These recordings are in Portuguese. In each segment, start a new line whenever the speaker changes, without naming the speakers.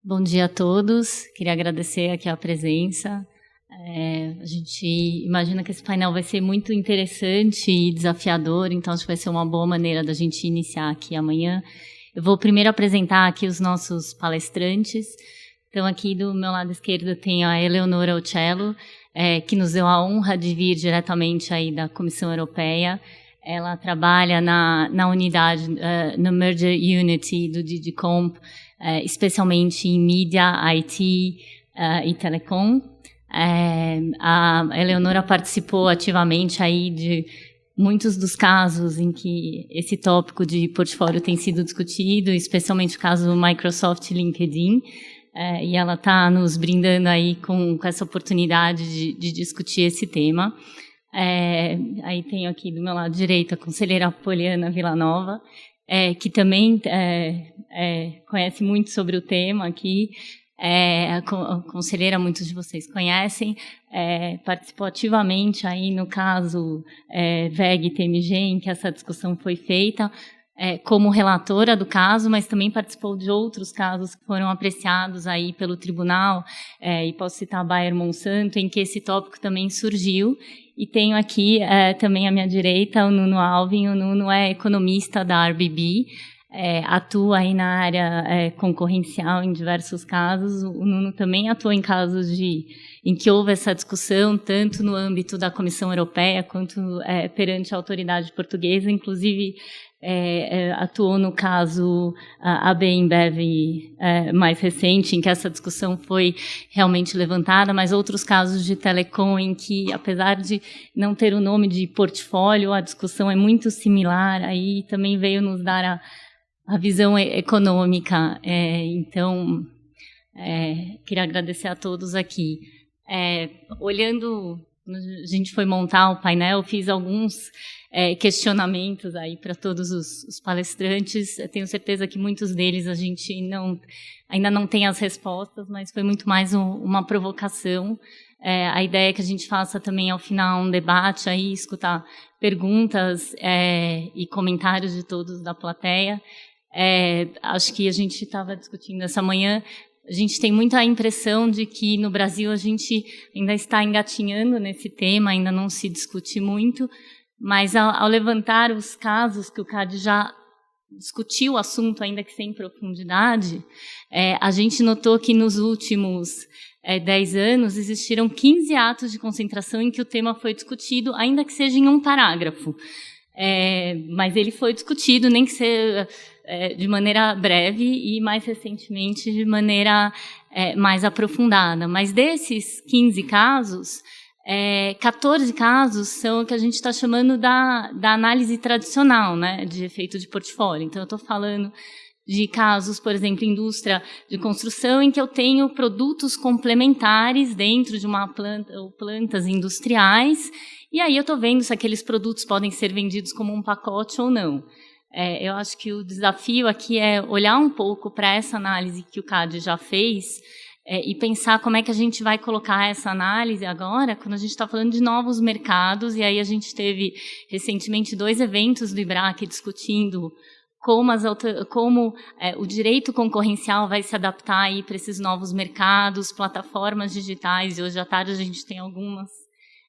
Bom dia a todos. Queria agradecer aqui a presença. A gente imagina que esse painel vai ser muito interessante e desafiador, então acho que vai ser uma boa maneira da gente iniciar aqui amanhã. Eu vou primeiro apresentar aqui os nossos palestrantes. Então, aqui do meu lado esquerdo tem a Eleonora Uccello, que nos deu a honra de vir diretamente aí da Comissão Europeia. Ela trabalha na unidade, no Merger Unity do DG Comp, especialmente em mídia, IT e telecom. A Eleonora participou ativamente aí de muitos dos casos em que esse tópico de portfólio tem sido discutido, especialmente o caso do Microsoft LinkedIn, e ela está nos brindando aí com essa oportunidade de discutir esse tema. Aí tenho aqui do meu lado direito a conselheira Poliana Villanova, que também conhece muito sobre o tema aqui. A conselheira, muitos de vocês conhecem, participou ativamente aí no caso VEG e TMG, em que essa discussão foi feita, como relatora do caso, mas também participou de outros casos que foram apreciados aí pelo tribunal, e posso citar Bayer Monsanto, em que esse tópico também surgiu. E tenho aqui também à minha direita o Nuno Alvim. O Nuno é economista da RBB, atua aí na área concorrencial em diversos casos. O Nuno também atua em casos em que houve essa discussão, tanto no âmbito da Comissão Europeia quanto perante a autoridade portuguesa, inclusive atuou no caso AB InBev mais recente, em que essa discussão foi realmente levantada, mas outros casos de telecom em que, apesar de não ter o nome de portfólio, a discussão é muito similar, aí também veio nos dar a visão econômica. Então, queria agradecer a todos aqui. Olhando, a gente foi montar o painel, fiz alguns questionamentos aí para todos os palestrantes. Eu tenho certeza que muitos deles a gente ainda não tem as respostas, mas foi muito mais uma provocação. A ideia é que a gente faça também ao final um debate aí, escutar perguntas e comentários de todos da plateia. Acho que a gente estava discutindo essa manhã. A gente tem muita impressão de que no Brasil a gente ainda está engatinhando nesse tema, ainda não se discute muito, mas ao levantar os casos que o CAD já discutiu o assunto, ainda que sem profundidade, a gente notou que nos últimos 10 anos existiram 15 atos de concentração em que o tema foi discutido, ainda que seja em um parágrafo. Mas ele foi discutido, nem que seja de maneira breve e, mais recentemente, de maneira mais aprofundada. Mas desses 15 casos, 14 casos são o que a gente está chamando da análise tradicional, né, de efeito de portfólio. Então, eu estou falando de casos, por exemplo, indústria de construção, em que eu tenho produtos complementares dentro de uma planta ou plantas industriais, e aí eu estou vendo se aqueles produtos podem ser vendidos como um pacote ou não. Eu acho que o desafio aqui é olhar um pouco para essa análise que o CAD já fez e pensar como é que a gente vai colocar essa análise agora, quando a gente está falando de novos mercados, e aí a gente teve recentemente 2 eventos do IBRAC discutindo como o direito concorrencial vai se adaptar para esses novos mercados, plataformas digitais, e hoje à tarde a gente tem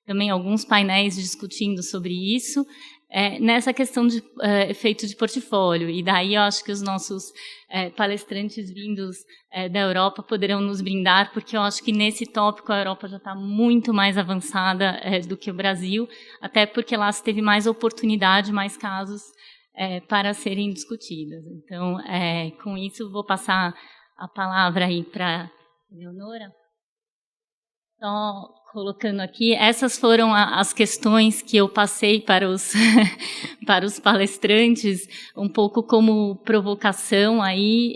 também alguns painéis discutindo sobre isso, nessa questão de efeito de portfólio. E daí eu acho que os nossos palestrantes vindos da Europa poderão nos brindar, porque eu acho que nesse tópico a Europa já está muito mais avançada do que o Brasil, até porque lá se teve mais oportunidade, mais casos para serem discutidas. Então, com isso, vou passar a palavra aí para a Eleonora. Só colocando aqui, essas foram as questões que eu passei para os, para os palestrantes, um pouco como provocação aí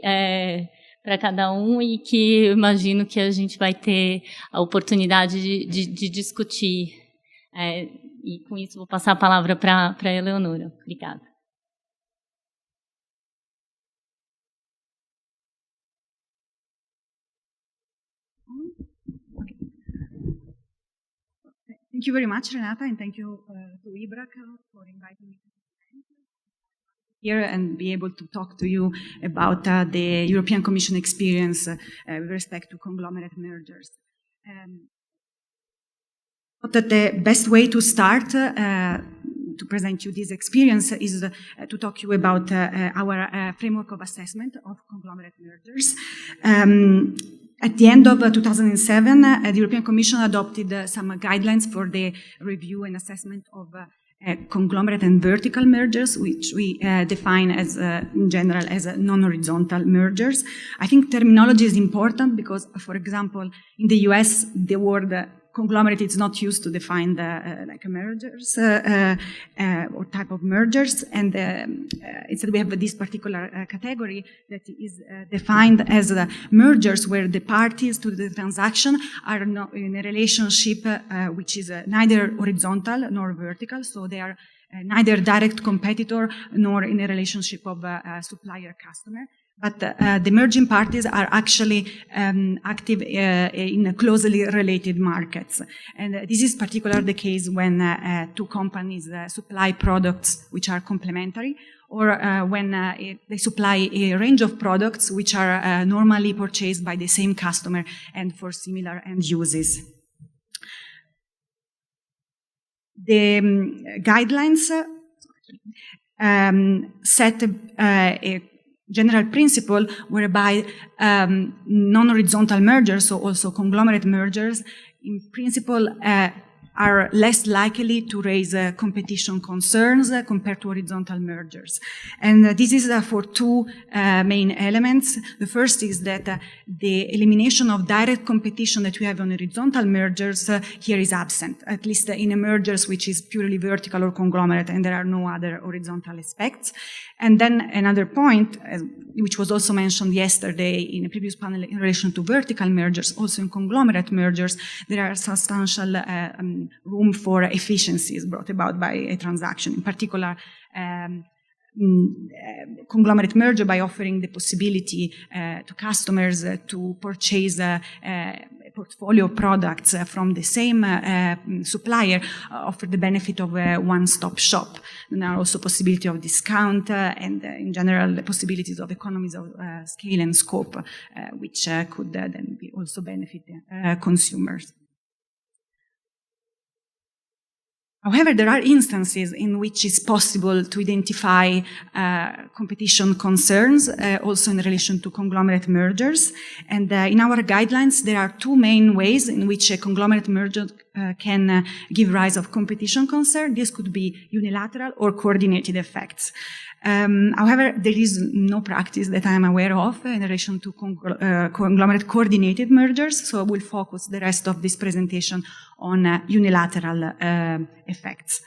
para cada um, e que eu imagino que a gente vai ter a oportunidade de discutir. E com isso, vou passar a palavra para a Eleonora. Obrigada.
Thank you very much, Renata, and thank you to IBRAC for inviting me. here and be able to talk to you about the European Commission experience with respect to conglomerate mergers. But the best way to start to present you this experience is to talk to you about our framework of assessment of conglomerate mergers. At the end of 2007, the European Commission adopted some guidelines for the review and assessment of conglomerate and vertical mergers, which we define as, in general, as non-horizontal mergers. I think terminology is important because, for example, in the US, the word conglomerate is not used to define the like mergers or type of mergers, and instead we have this particular category that is defined as mergers where the parties to the transaction are not in a relationship which is neither horizontal nor vertical, so they are neither direct competitor nor in a relationship of supplier-customer. But the merging parties are actually active in closely related markets. And this is particularly the case when two companies supply products which are complementary, or when they supply a range of products which are normally purchased by the same customer and for similar end uses. The guidelines set a general principle whereby non-horizontal mergers, so also conglomerate mergers, in principle are less likely to raise competition concerns compared to horizontal mergers. And this is for two main elements. The first is that the elimination of direct competition that we have on horizontal mergers here is absent, at least in a mergers which is purely vertical or conglomerate, and there are no other horizontal aspects. And then another point, which was also mentioned yesterday in a previous panel in relation to vertical mergers, also in conglomerate mergers, there are substantial room for efficiencies brought about by a transaction. In particular, conglomerate merger by offering the possibility to customers to purchase a portfolio of products from the same supplier offer the benefit of a one-stop shop. And there are also possibility of discount and in general the possibilities of economies of scale and scope which could then also benefit consumers. However, there are instances in which it's possible to identify competition concerns, also in relation to conglomerate mergers. And in our guidelines, there are two main ways in which a conglomerate merger can give rise of competition concern. This could be unilateral or coordinated effects. However, there is no practice that I am aware of in relation to conglomerate coordinated mergers, so I will focus the rest of this presentation on unilateral effects.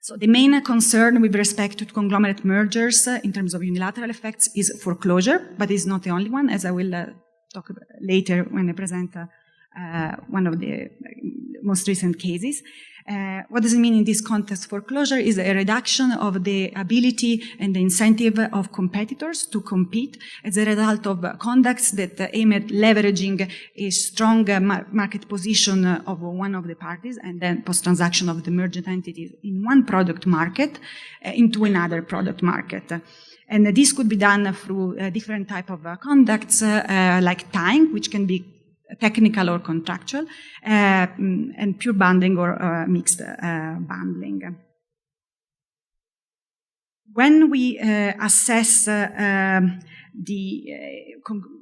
So the main concern with respect to conglomerate mergers in terms of unilateral effects is foreclosure, but it's not the only one, as I will talk about later when I present one of the most recent cases. What does it mean in this context? Foreclosure is a reduction of the ability and the incentive of competitors to compete as a result of conducts that aim at leveraging a strong market position of one of the parties and then post-transaction of the merged entities in one product market into another product market. And this could be done through different type of conducts like tying, which can be technical or contractual, and pure bundling or mixed bundling. When we assess the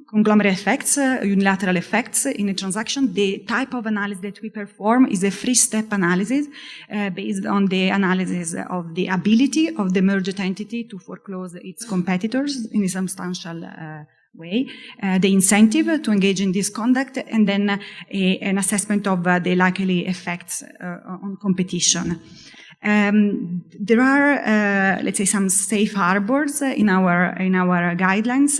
conglomerate effects, unilateral effects in a transaction, the type of analysis that we perform is a three-step analysis based on the analysis of the ability of the merged entity to foreclose its competitors in a substantial way, the incentive to engage in this conduct, and then an assessment of the likely effects on competition. There are, let's say, some safe harbors in our guidelines.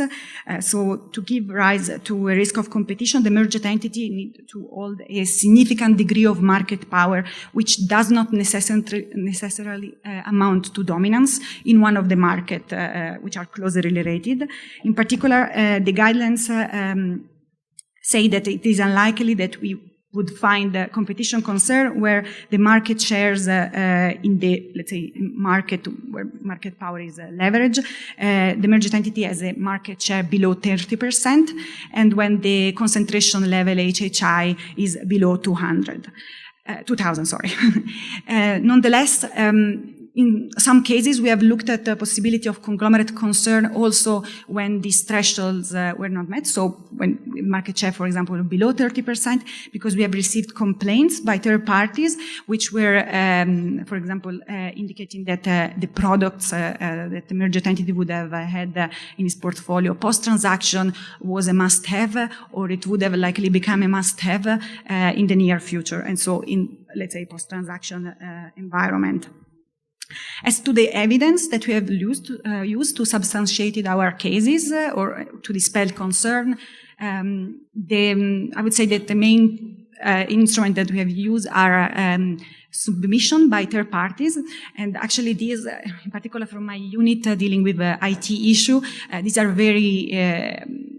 So to give rise to a risk of competition, the merged entity needs to hold a significant degree of market power, which does not necessarily amount to dominance in one of the market, which are closely related. In particular, the guidelines say that it is unlikely that we would find a competition concern where the market shares in the, let's say, market where market power is leverage, the merged entity has a market share below 30%, and when the concentration level HHI is below 2,000, sorry. Nonetheless, in some cases, we have looked at the possibility of conglomerate concern also when these thresholds were not met. So when market share, for example, below 30%, because we have received complaints by third parties, which were, for example, indicating that the products that the merged entity would have had in its portfolio post-transaction was a must-have, or it would have likely become a must-have in the near future. And so in, let's say, post-transaction environment. As to the evidence that we have used to substantiate our cases or to dispel concern, I would say that the main instrument that we have used are submission by third parties, and actually these, in particular from my unit dealing with the IT issue, these are very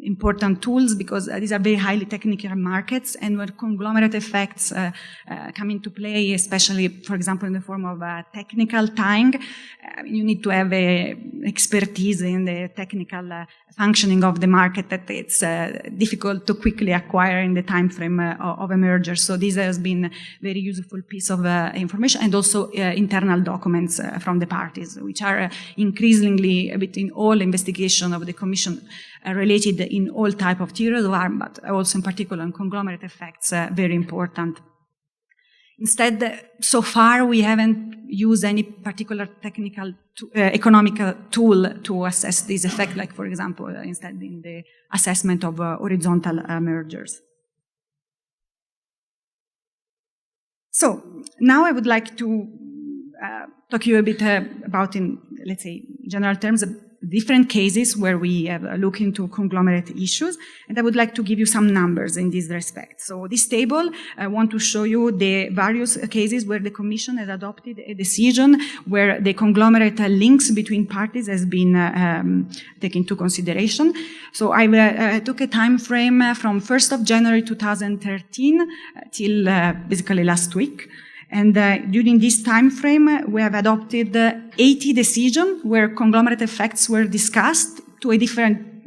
important tools because these are very highly technical markets, and when conglomerate effects come into play, especially, for example, in the form of technical tying, you need to have expertise in the technical functioning of the market that it's difficult to quickly acquire in the time frame of a merger. So this has been a very useful piece of information, and also internal documents from the parties, which are increasingly a bit in all investigation of the Commission related in all type of theories of harm, but also in particular in conglomerate effects, very important. Instead, so far we haven't used any particular technical economical tool to assess this effect, like for example, instead in the assessment of horizontal mergers. So now I would like to talk to you a bit about, in, let's say, general terms, different cases where we have looked into conglomerate issues, and I would like to give you some numbers in this respect. So this table, I want to show you the various cases where the Commission has adopted a decision where the conglomerate links between parties has been taken into consideration. So I took a time frame from 1st of January 2013 till basically last week. And during this time frame, we have adopted 80 decisions where conglomerate effects were discussed to a different,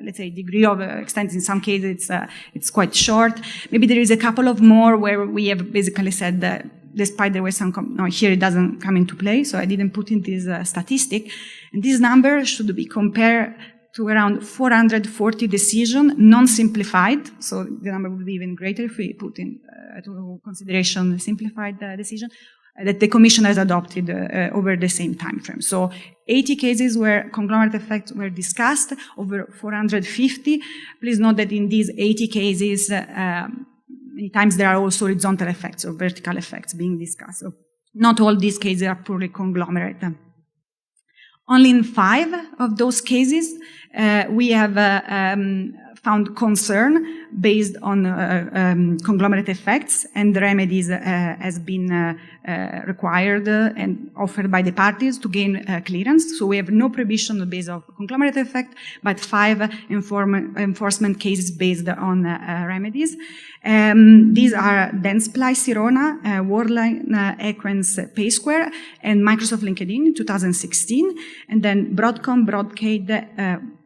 let's say, degree of extent. In some cases, it's quite short. Maybe there is a couple of more where we have basically said that despite there were some, no, here it doesn't come into play, so I didn't put in this statistic. And this number should be compared to around 440 decisions, non-simplified, so the number would be even greater if we put in to consideration the simplified decision, that the Commission has adopted over the same time frame. So 80 cases where conglomerate effects were discussed, over 450. Please note that in these 80 cases, many times there are also horizontal effects or vertical effects being discussed. So not all these cases are purely conglomerate. Only in 5 of those cases, we have found concern based on conglomerate effects, and the remedies has been required and offered by the parties to gain clearance. So we have no prohibition based on conglomerate effect, but 5 enforcement cases based on remedies. These are Dentsply Sirona, Worldline Equens PaySquare, and Microsoft LinkedIn in 2016, and then Broadcom Broadcade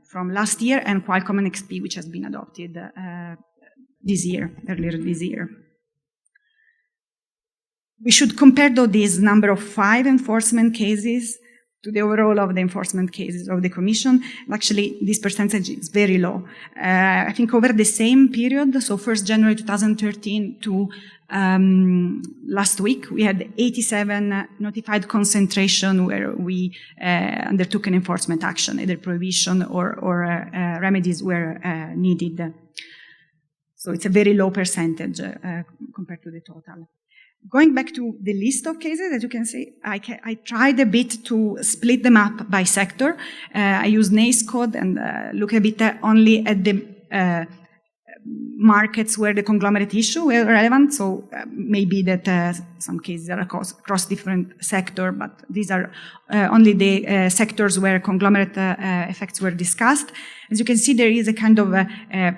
from last year, and Qualcomm NXP, which has been adopted earlier this year. We should compare, though, this number of 5 enforcement cases to the overall of the enforcement cases of the Commission. Actually, this percentage is very low. I think over the same period, so 1st January 2013 to last week, we had 87 notified concentration where we undertook an enforcement action, either prohibition or remedies were needed. So it's a very low percentage compared to the total. Going back to the list of cases, as you can see, I tried a bit to split them up by sector. I used NACE code and look a bit only at the markets where the conglomerate issue were relevant. So maybe that some cases are across different sector, but these are only the sectors where conglomerate effects were discussed. As you can see, there is a kind of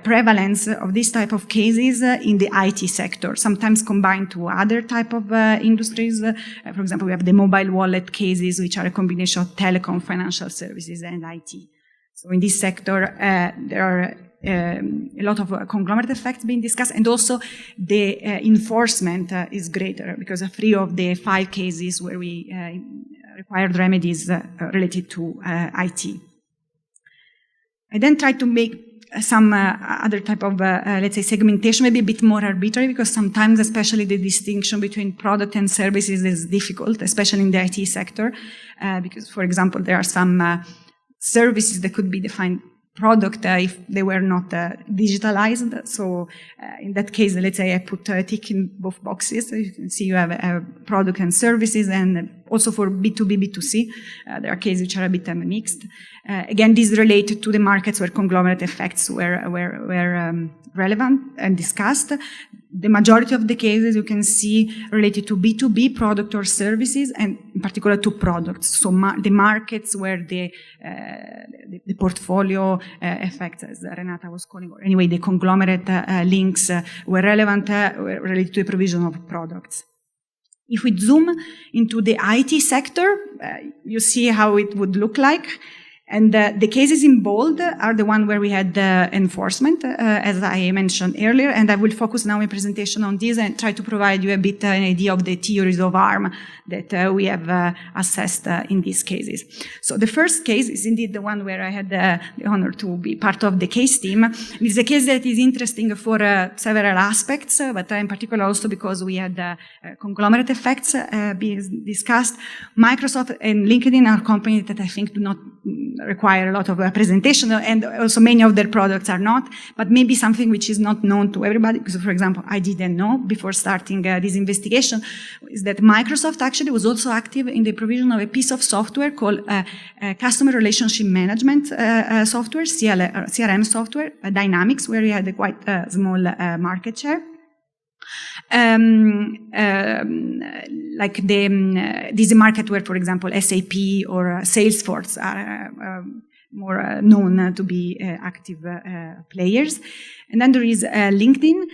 prevalence of this type of cases in the IT sector, sometimes combined to other type of industries. For example, we have the mobile wallet cases, which are a combination of telecom, financial services, and IT. So in this sector, there are a lot of conglomerate effects being discussed, and also the enforcement is greater, because 3 of the 5 cases where we required remedies related to IT. I then tried to make some other type of, let's say, segmentation, maybe a bit more arbitrary, because sometimes, especially the distinction between product and services is difficult, especially in the IT sector, because, for example, there are some services that could be defined product if they were not digitalized. So in that case, let's say I put a tick in both boxes. So you can see you have a product and services, and also for B2B, B2C, there are cases which are a bit mixed. Again, this is related to the markets where conglomerate effects were relevant and discussed. The majority of the cases you can see related to B2B, product or services, and in particular to products. So the markets where the portfolio effects, as Renata was calling, or anyway, the conglomerate links were relevant, were related to the provision of products. If we zoom into the IT sector, you see how it would look like. And the cases in bold are the one where we had enforcement, as I mentioned earlier, and I will focus now my presentation on this and try to provide you a bit an idea of the theories of harm that we have assessed in these cases. So the first case is indeed the one where I had the honor to be part of the case team. It is a case that is interesting for several aspects, but in particular also because we had conglomerate effects being discussed. Microsoft and LinkedIn are companies that I think do not require a lot of presentation, and also many of their products are not, but maybe something which is not known to everybody, because, for example, I didn't know before starting this investigation, is that Microsoft actually was also active in the provision of a piece of software called Customer Relationship Management software, CRM software, Dynamics, where we had a quite small market share. Like this is a market where, for example, SAP or Salesforce are more known to be active players. And then there is LinkedIn,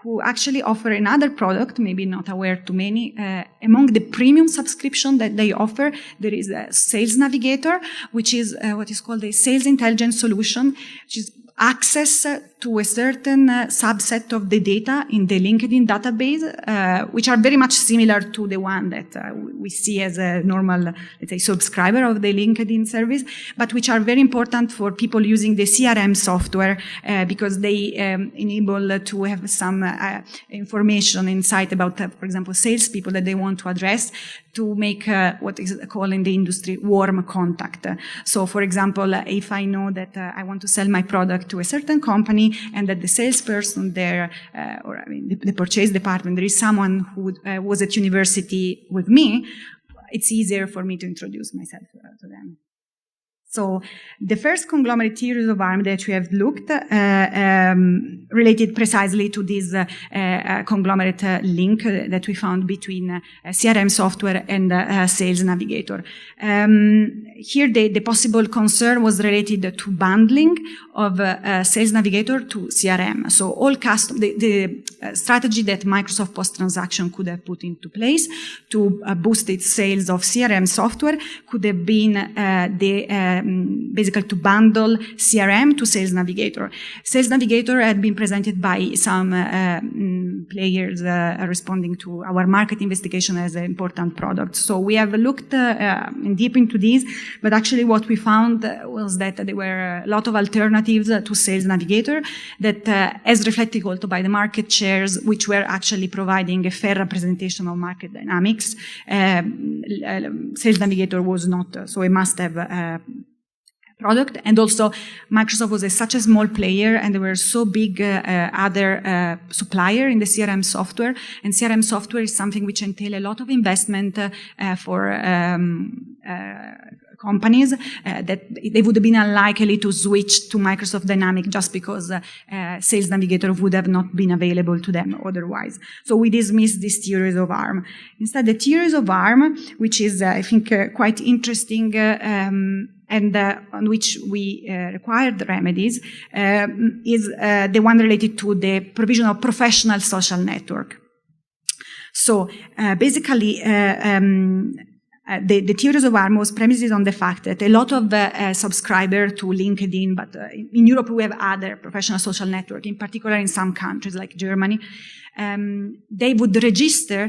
who actually offer another product, maybe not aware to many. Among the premium subscription that they offer, there is a Sales Navigator, which is what is called a sales intelligence solution, which is access to a certain subset of the data in the LinkedIn database, which are very much similar to the one that we see as a normal, let's say, subscriber of the LinkedIn service, but which are very important for people using the CRM software, because they enable to have some information insight about, for example, salespeople that they want to address, to make what is called in the industry warm contact. So, for example, if I know that I want to sell my product to a certain company, and that the salesperson there, or I mean, the purchase department, there is someone who was at university with me, it's easier for me to introduce myself to them. So the first conglomerate theories of harm that we have looked related precisely to this conglomerate link that we found between CRM software and Sales Navigator. Here the possible concern was related to bundling of Sales Navigator to CRM. So all the strategy that Microsoft post-transaction could have put into place to boost its sales of CRM software could have been basically to bundle CRM to Sales Navigator. Sales Navigator had been presented by some players responding to our market investigation as an important product. So we have looked deep into this, but actually what we found was that there were a lot of alternatives to Sales Navigator that, as reflected also by the market shares, which were actually providing a fair representation of market dynamics. Sales Navigator was not, so a must-have product, and also Microsoft was such a small player, and there were so big other supplier in the CRM software, and CRM software is something which entail a lot of investment for companies, that they would have been unlikely to switch to Microsoft Dynamics just because Sales Navigator would have not been available to them otherwise. So we dismissed these theories of harm. Instead, the theories of harm, which is, I think, quite interesting, and on which we required remedies, is the one related to the provision of professional social network. So basically, the theories of harm was premised on the fact that a lot of subscribers to LinkedIn, but in Europe we have other professional social networks, in particular in some countries like Germany, they would register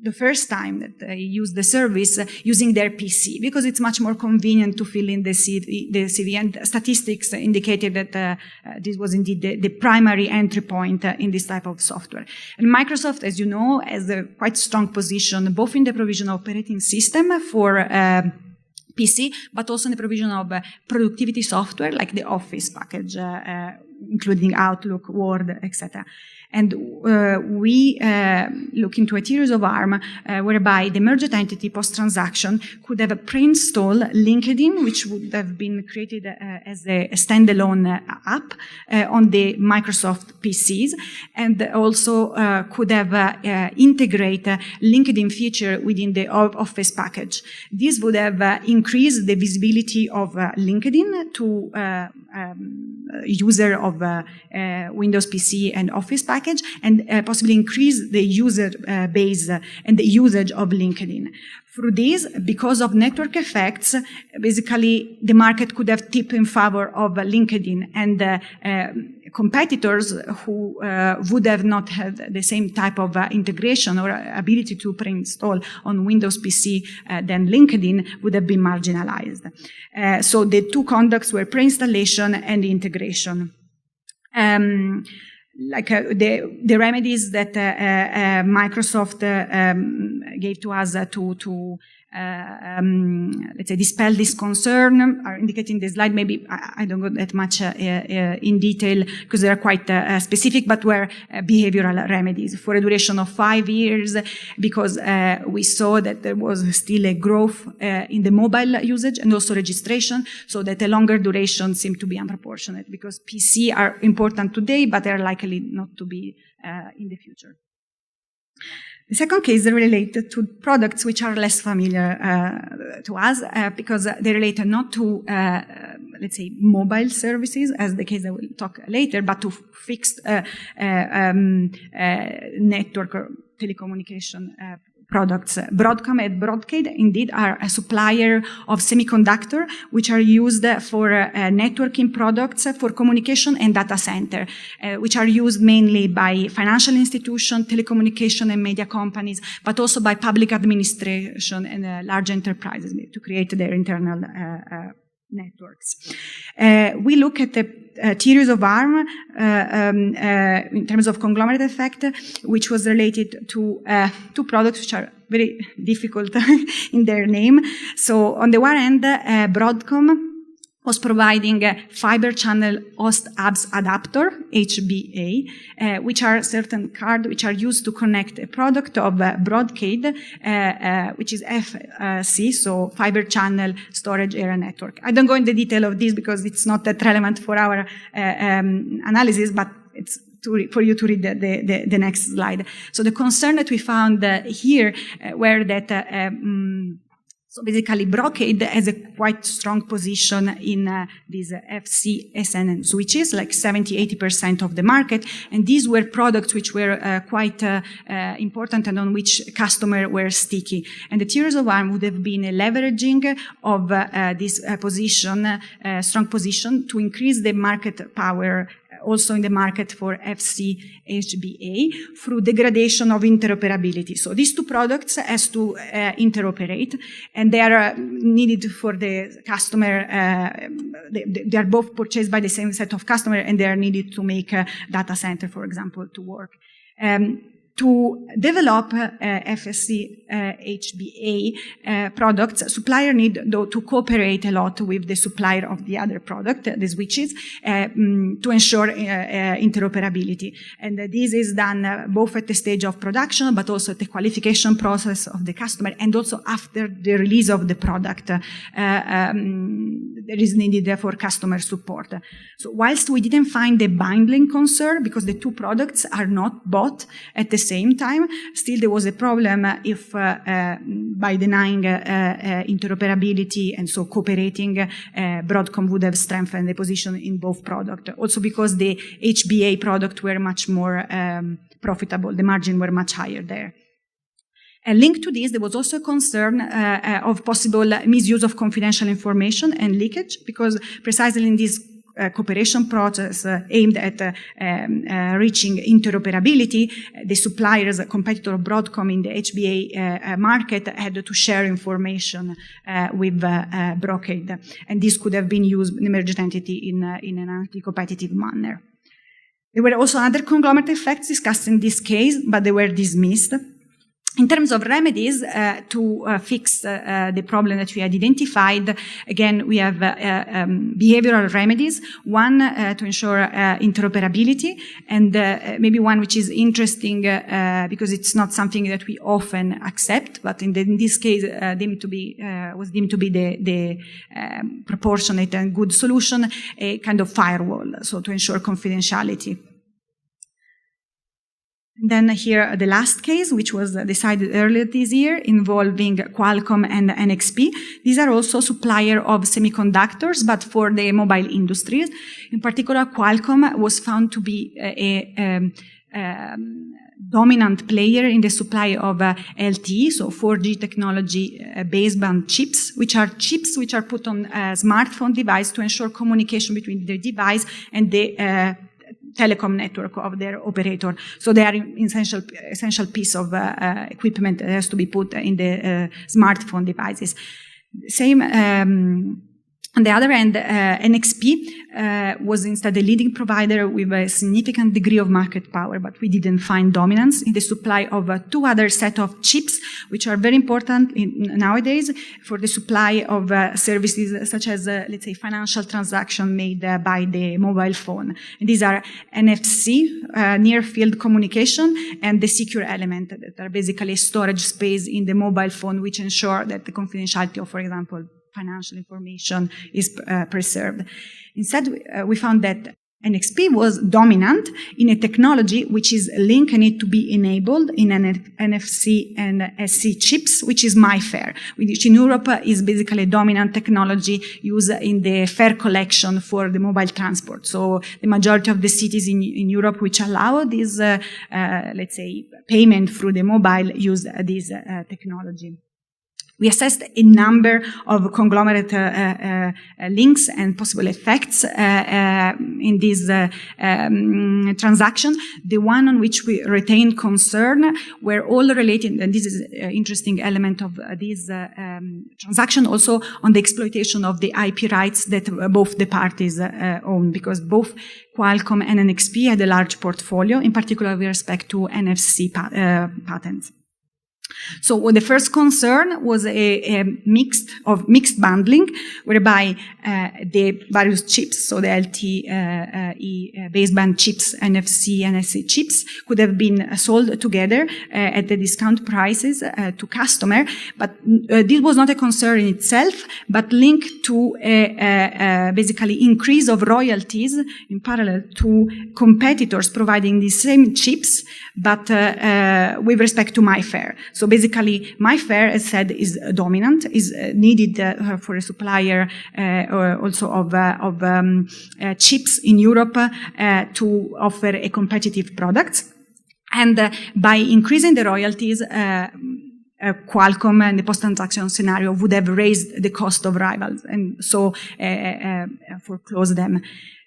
the first time that they use the service using their PC, because it's much more convenient to fill in the CV. And statistics indicated that this was indeed the primary entry point in this type of software. And Microsoft, as you know, has a quite strong position both in the provision of operating system for PC, but also in the provision of productivity software like the Office package, including Outlook, Word, etc. And we look into a theories of harm whereby the merged entity post-transaction could have pre-install LinkedIn, which would have been created as a standalone app on the Microsoft PCs, and also could have integrate LinkedIn feature within the Office package. This would have increased the visibility of LinkedIn to user of Windows PC and Office package, and possibly increase the user base and the usage of LinkedIn. Through this, because of network effects, basically the market could have tipped in favor of LinkedIn, and competitors who would have not had the same type of integration or ability to pre-install on Windows PC than LinkedIn would have been marginalized. So the two conducts were pre-installation and integration. The remedies that Microsoft gave to us to let's say dispel this concern are indicated in the slide. Maybe I don't go that much in detail because they are quite specific, but were behavioral remedies for a duration of 5 years, because we saw that there was still a growth in the mobile usage and also registration, so that a longer duration seemed to be unproportionate, because PC are important today, but they are likely not to be in the future. The second case is related to products which are less familiar to us, because they relate not to, let's say, mobile services, as the case I will talk later, but to fixed network or telecommunication products. Broadcom and Broadcade indeed are a supplier of semiconductor, which are used for networking products for communication and data center, which are used mainly by financial institutions, telecommunication and media companies, but also by public administration and large enterprises to create their internal networks. We look at the theories of harm in terms of conglomerate effect, which was related to two products which are very difficult in their name. So on the one hand, Broadcom was providing fiber channel host hubs adapter, HBA, which are certain cards which are used to connect a product of Broadcade, which is FC, so fiber channel storage area network. I don't go into the detail of this because it's not that relevant for our analysis, but it's for you to read the next slide. So the concern that we found here were that so basically, Broadcade has a quite strong position in these FC-SN switches, like 70-80% of the market. And these were products which were quite important and on which customers were sticky. And the theories of harm would have been a leveraging of this position, strong position, to increase the market power also in the market for FC-HBA through degradation of interoperability. So these two products has to interoperate, and they are needed for the customer. They are both purchased by the same set of customers, and they are needed to make a data center, for example, to work. to develop FSC HBA products, supplier need though to cooperate a lot with the supplier of the other product, the switches, to ensure interoperability. And this is done both at the stage of production, but also at the qualification process of the customer, and also after the release of the product. There is needed for customer support. So whilst we didn't find a binding concern, because the two products are not bought at the same time, still there was a problem if by denying interoperability and so cooperating, Broadcom would have strengthened the position in both products. Also because the HBA product were much more profitable, the margin were much higher there. Linked to this, there was also a concern of possible misuse of confidential information and leakage, because precisely in this cooperation process aimed at reaching interoperability, the suppliers, competitor of Broadcom in the HBA market, had to share information with Brocade, and this could have been used in the merged entity in an anti-competitive manner. There were also other conglomerate effects discussed in this case, but they were dismissed. In terms of remedies to fix the problem that we had identified, again, we have behavioral remedies. One, to ensure interoperability, and maybe one which is interesting because it's not something that we often accept, but in this case was deemed to be the proportionate and good solution, a kind of firewall, so to ensure confidentiality. Then here, the last case, which was decided earlier this year, involving Qualcomm and NXP. These are also supplier of semiconductors, but for the mobile industries. In particular, Qualcomm was found to be a dominant player in the supply of LTE, so 4G technology baseband chips, which are put on a smartphone device to ensure communication between the device and the telecom network of their operator. So they are an essential piece of equipment that has to be put in the smartphone devices. Same, on the other hand, NXP was instead a leading provider with a significant degree of market power, but we didn't find dominance in the supply of two other set of chips, which are very important nowadays for the supply of services such as, let's say, financial transaction made by the mobile phone. And these are NFC, near-field communication, and the secure element that are basically storage space in the mobile phone, which ensure that the confidentiality of, for example, financial information is preserved. Instead, we found that NXP was dominant in a technology which is linked and need to be enabled in an NFC and SC chips, which is MyFare, which in Europe is basically a dominant technology used in the fare collection for the mobile transport. So the majority of the cities in Europe which allow this, let's say, payment through the mobile use this technology. We assessed a number of conglomerate links and possible effects in this transaction. The one on which we retained concern were all related, and this is an interesting element of this transaction, also on the exploitation of the IP rights that both the parties own, because both Qualcomm and NXP had a large portfolio, in particular with respect to NFC patents. So the first concern was a mixed bundling, whereby the various chips, so the LTE baseband chips, NFC and SC chips, could have been sold together at the discount prices to customer. But this was not a concern in itself, but linked to basically increase of royalties in parallel to competitors providing the same chips, but with respect to MyFare. So basically, MyFare, as said, is dominant, is needed for a supplier also of chips in Europe to offer a competitive product. And by increasing the royalties, Qualcomm and the post-transaction scenario would have raised the cost of rivals, and so foreclose them.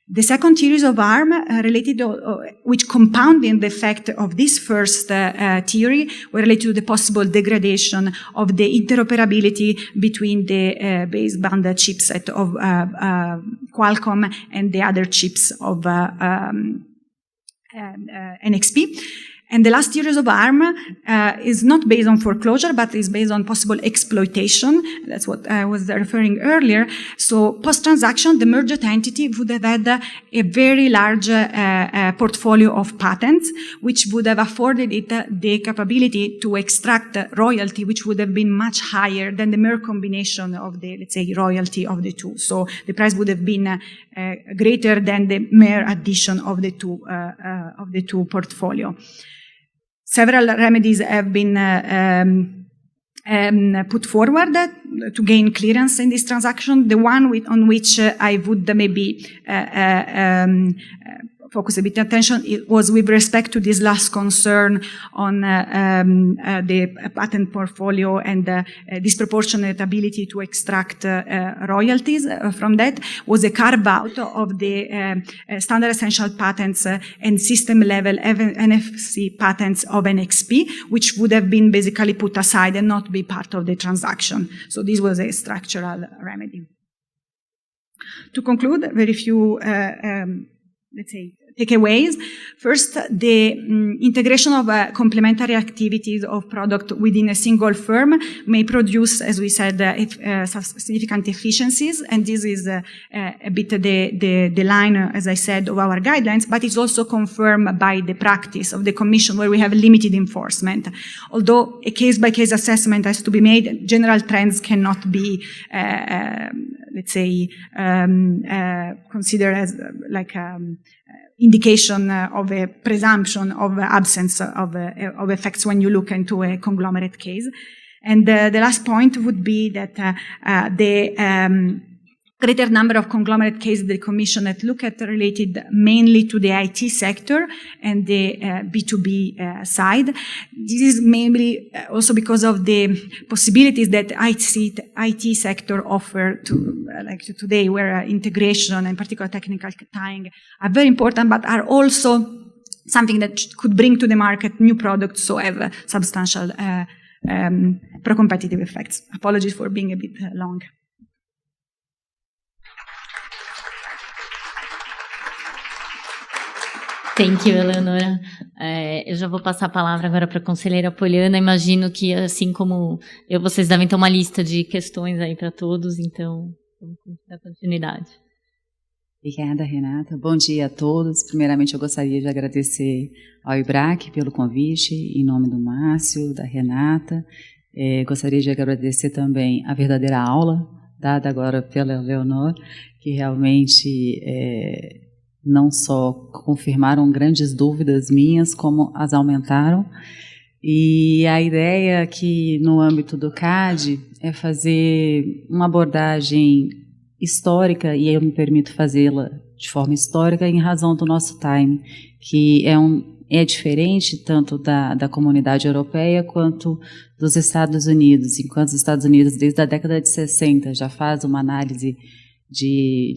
The second theories of harm related to, which compounded the effect of this first theory, were related to the possible degradation of the interoperability between the baseband chipset of Qualcomm and the other chips of NXP. And the last years of harm is not based on foreclosure, but is based on possible exploitation. That's what I was referring earlier. So post-transaction, the merged entity would have had a very large portfolio of patents, which would have afforded it the capability to extract royalty, which would have been much higher than the mere combination of the, let's say, royalty of the two. So the price would have been greater than the mere addition of the two portfolio. Several remedies have been put forward to gain clearance in this transaction. The one on which I would maybe focus a bit attention, it was with respect to this last concern on the patent portfolio and disproportionate ability to extract royalties from that, was a carve-out of the standard essential patents and system-level NFC patents of NXP, which would have been basically put aside and not be part of the transaction. So this was a structural remedy. To conclude, very few, let's say, takeaways. First, the integration of complementary activities of product within a single firm may produce, as we said, significant efficiencies, and this is a bit the line, as I said, of our guidelines, but it's also confirmed by the practice of the Commission, where we have limited enforcement. Although a case-by-case assessment has to be made, general trends cannot be let's say, considered as like indication of a presumption of absence of effects when you look into a conglomerate case. And the last point would be that the greater number of conglomerate cases the Commission had looked at related mainly to the IT sector and the B2B side. This is mainly also because of the possibilities that IT sector offer to, like today, where integration and particular technical tying are very important, but are also something that could bring to the market new products, so have substantial pro-competitive effects. Apologies for being a bit long.
Thank you, Eleonora. Eu já vou passar a palavra agora para a conselheira Poliana. Imagino que, assim como eu, vocês devem ter uma lista de questões aí para todos, então vamos dar continuidade.
Obrigada, Renata. Bom dia a todos. Primeiramente, eu gostaria de agradecer ao IBRAC pelo convite, em nome do Márcio, da Renata. Gostaria de agradecer também a verdadeira aula dada agora pela Eleonora, que realmente não só confirmaram grandes dúvidas minhas, como as aumentaram. E a ideia aqui, no âmbito do CAD, é fazer uma abordagem histórica, e eu me permito fazê-la de forma histórica em razão do nosso time, que é diferente tanto da comunidade europeia quanto dos Estados Unidos, enquanto os Estados Unidos, desde a década de 60, já faz uma análise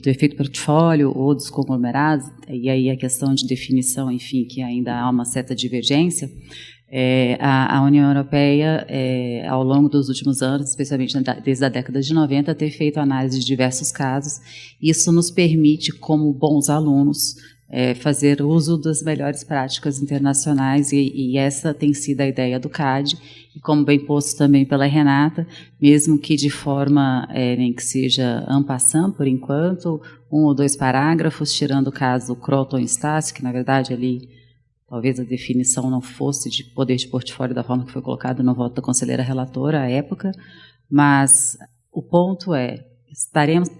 do efeito portfólio ou dos conglomerados, e aí a questão de definição, enfim, que ainda há uma certa divergência. A União Europeia, ao longo dos últimos anos, especialmente desde a década de 90, tem feito análise de diversos casos. Isso nos permite, como bons alunos, fazer uso das melhores práticas internacionais, e essa tem sido a ideia do CAD, e como bem posto também pela Renata, mesmo que de forma nem que seja en passant, por enquanto, 1 ou 2 parágrafos, tirando o caso Croton e Estácio, que na verdade ali talvez a definição não fosse de poder de portfólio da forma que foi colocado no voto da conselheira relatora à época, mas o ponto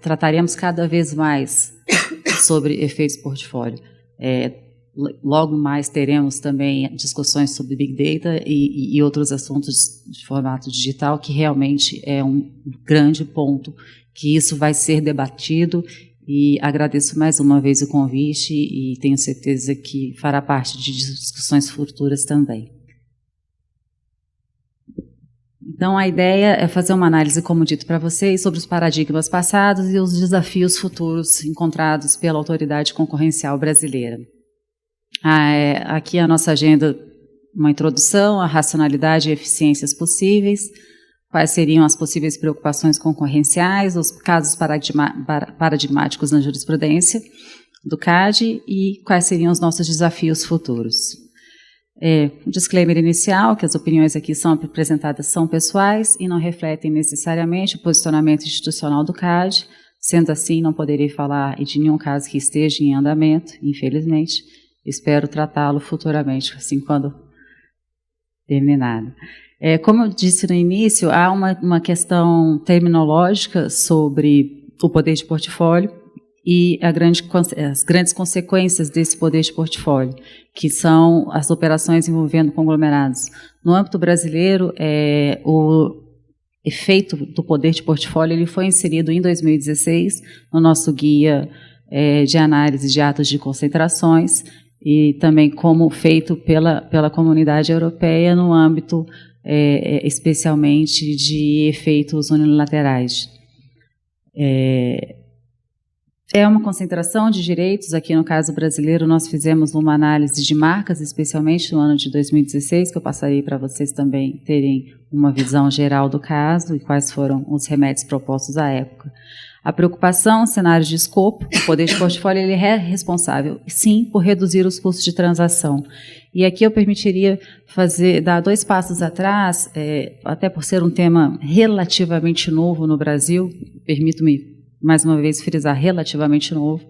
trataremos cada vez mais sobre efeitos portfólio. Logo mais teremos também discussões sobre Big Data e outros assuntos de formato digital, que realmente é um grande ponto, que isso vai ser debatido, e agradeço mais uma vez o convite e tenho certeza que fará parte de discussões futuras também. Então, a ideia é fazer uma análise, como dito para vocês, sobre os paradigmas passados e os desafios futuros encontrados pela autoridade concorrencial brasileira. Aqui a nossa agenda, uma introdução, a racionalidade e eficiências possíveis, quais seriam as possíveis preocupações concorrenciais, os casos paradigmáticos na jurisprudência do CAD e quais seriam os nossos desafios futuros. Um disclaimer inicial, que as opiniões aqui são apresentadas são pessoais e não refletem necessariamente o posicionamento institucional do CAD. Sendo assim, não poderei falar de nenhum caso que esteja em andamento, infelizmente. Espero tratá-lo futuramente, assim, quando terminado. Como eu disse no início, há uma questão terminológica sobre o poder de portfólio e as grandes consequências desse poder de portfólio, que são as operações envolvendo conglomerados. No âmbito brasileiro, o efeito do poder de portfólio ele foi inserido em 2016 no nosso guia de análise de atos de concentrações e também como feito pela comunidade europeia no âmbito especialmente de efeitos unilaterais. É uma concentração de direitos. Aqui no caso brasileiro nós fizemos uma análise de marcas, especialmente no ano de 2016, que eu passarei para vocês também terem uma visão geral do caso e quais foram os remédios propostos à época. A preocupação, cenários de escopo, o poder de portfólio ele é responsável, sim, por reduzir os custos de transação. E aqui eu permitiria dar 2 passos atrás, até por ser um tema relativamente novo no Brasil, permito-me mais uma vez frisar, relativamente novo,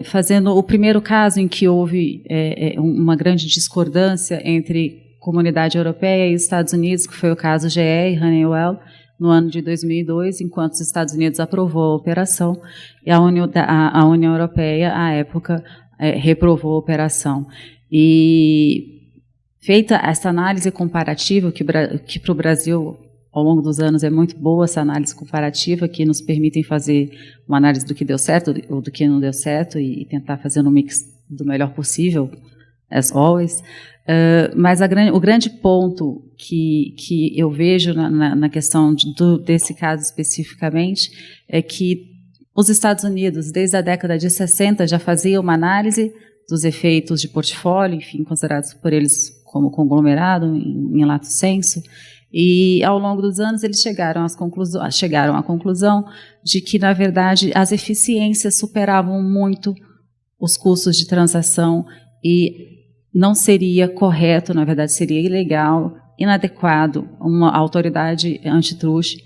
fazendo o primeiro caso em que houve uma grande discordância entre comunidade europeia e Estados Unidos, que foi o caso GE e Honeywell, no ano de 2002, enquanto os Estados Unidos aprovou a operação e a União Europeia, à época, reprovou a operação. E feita essa análise comparativa, que para o Brasil, ao longo dos anos, é muito boa essa análise comparativa, que nos permitem fazer uma análise do que deu certo ou do que não deu certo e tentar fazer um mix do melhor possível, as always. Mas o grande ponto que eu vejo na questão desse caso especificamente é que os Estados Unidos, desde a década de 60, já faziam uma análise dos efeitos de portfólio, enfim, considerados por eles como conglomerado, em lato sensu, e ao longo dos anos eles chegaram à conclusão de que, na verdade, as eficiências superavam muito os custos de transação e não seria correto, na verdade seria ilegal, inadequado uma autoridade antitruste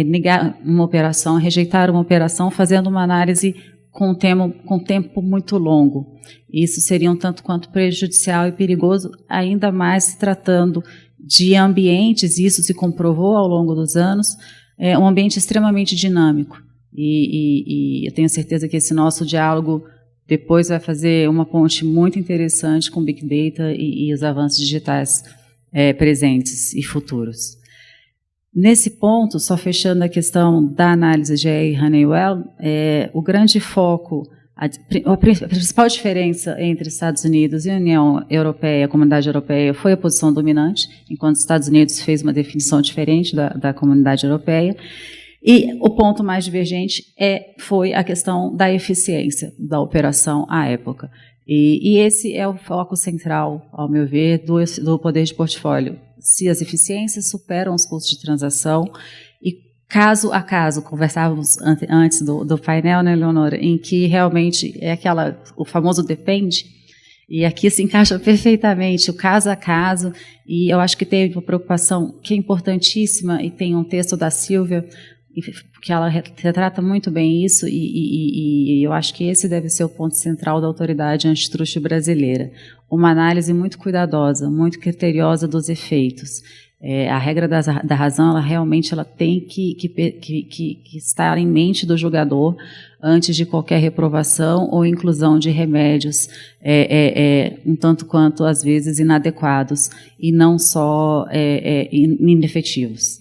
negar uma operação, rejeitar uma operação fazendo uma análise com tempo muito longo. Isso seria um tanto quanto prejudicial e perigoso, ainda mais se tratando de ambientes, isso se comprovou ao longo dos anos, um ambiente extremamente dinâmico. E eu tenho certeza que esse nosso diálogo depois vai fazer uma ponte muito interessante com Big Data e os avanços digitais presentes e futuros. Nesse ponto, só fechando a questão da análise de Honeywell, o grande foco, a principal diferença entre Estados Unidos e a União Europeia, a Comunidade Europeia, foi a posição dominante, enquanto os Estados Unidos fez uma definição diferente da Comunidade Europeia. E o ponto mais divergente foi a questão da eficiência da operação à época. E esse é o foco central, ao meu ver, do poder de portfólio. Se as eficiências superam os custos de transação, e caso a caso, conversávamos antes do painel, né, Leonora, em que realmente o famoso depende, e aqui se encaixa perfeitamente o caso a caso, e eu acho que teve uma preocupação que é importantíssima, e tem um texto da Silvia, que ela retrata muito bem isso, e eu acho que esse deve ser o ponto central da autoridade antitruste brasileira. Uma análise muito cuidadosa, muito criteriosa dos efeitos. A regra da razão, ela realmente tem que estar em mente do julgador antes de qualquer reprovação ou inclusão de remédios um tanto quanto, às vezes, inadequados e não só inefetivos.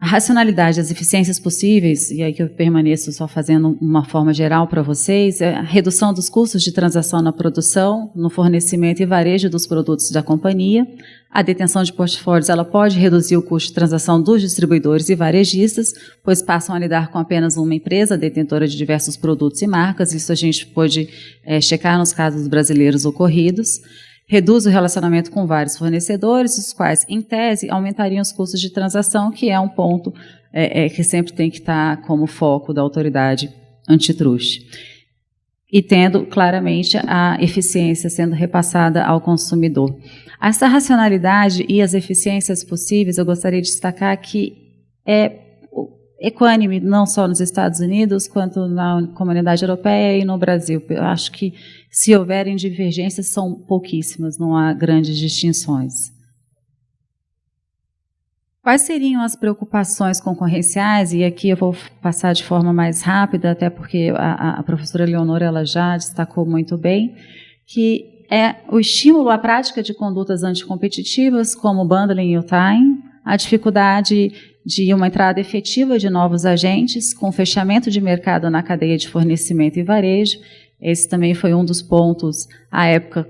A racionalidade, as eficiências possíveis, e aí que eu permaneço só fazendo uma forma geral para vocês, é a redução dos custos de transação na produção, no fornecimento e varejo dos produtos da companhia. A detenção de portfólios ela pode reduzir o custo de transação dos distribuidores e varejistas, pois passam a lidar com apenas uma empresa detentora de diversos produtos e marcas. Isso a gente pôde checar nos casos brasileiros ocorridos. Reduz o relacionamento com vários fornecedores, os quais, em tese, aumentariam os custos de transação, que é um ponto que sempre tem que estar como foco da autoridade antitruste. e tendo claramente a eficiência sendo repassada ao consumidor. Essa racionalidade e as eficiências possíveis, eu gostaria de destacar que é equânime, não só nos Estados Unidos, quanto na comunidade europeia e no Brasil. Eu acho que, se houverem divergências, são pouquíssimas, não há grandes distinções. Quais seriam as preocupações concorrenciais? E aqui eu vou passar de forma mais rápida, até porque a professora Leonora ela já destacou muito bem, que é o estímulo à prática de condutas anticompetitivas, como o bundling e o tying, a dificuldade de uma entrada efetiva de novos agentes, com fechamento de mercado na cadeia de fornecimento e varejo. Esse também foi um dos pontos, à época,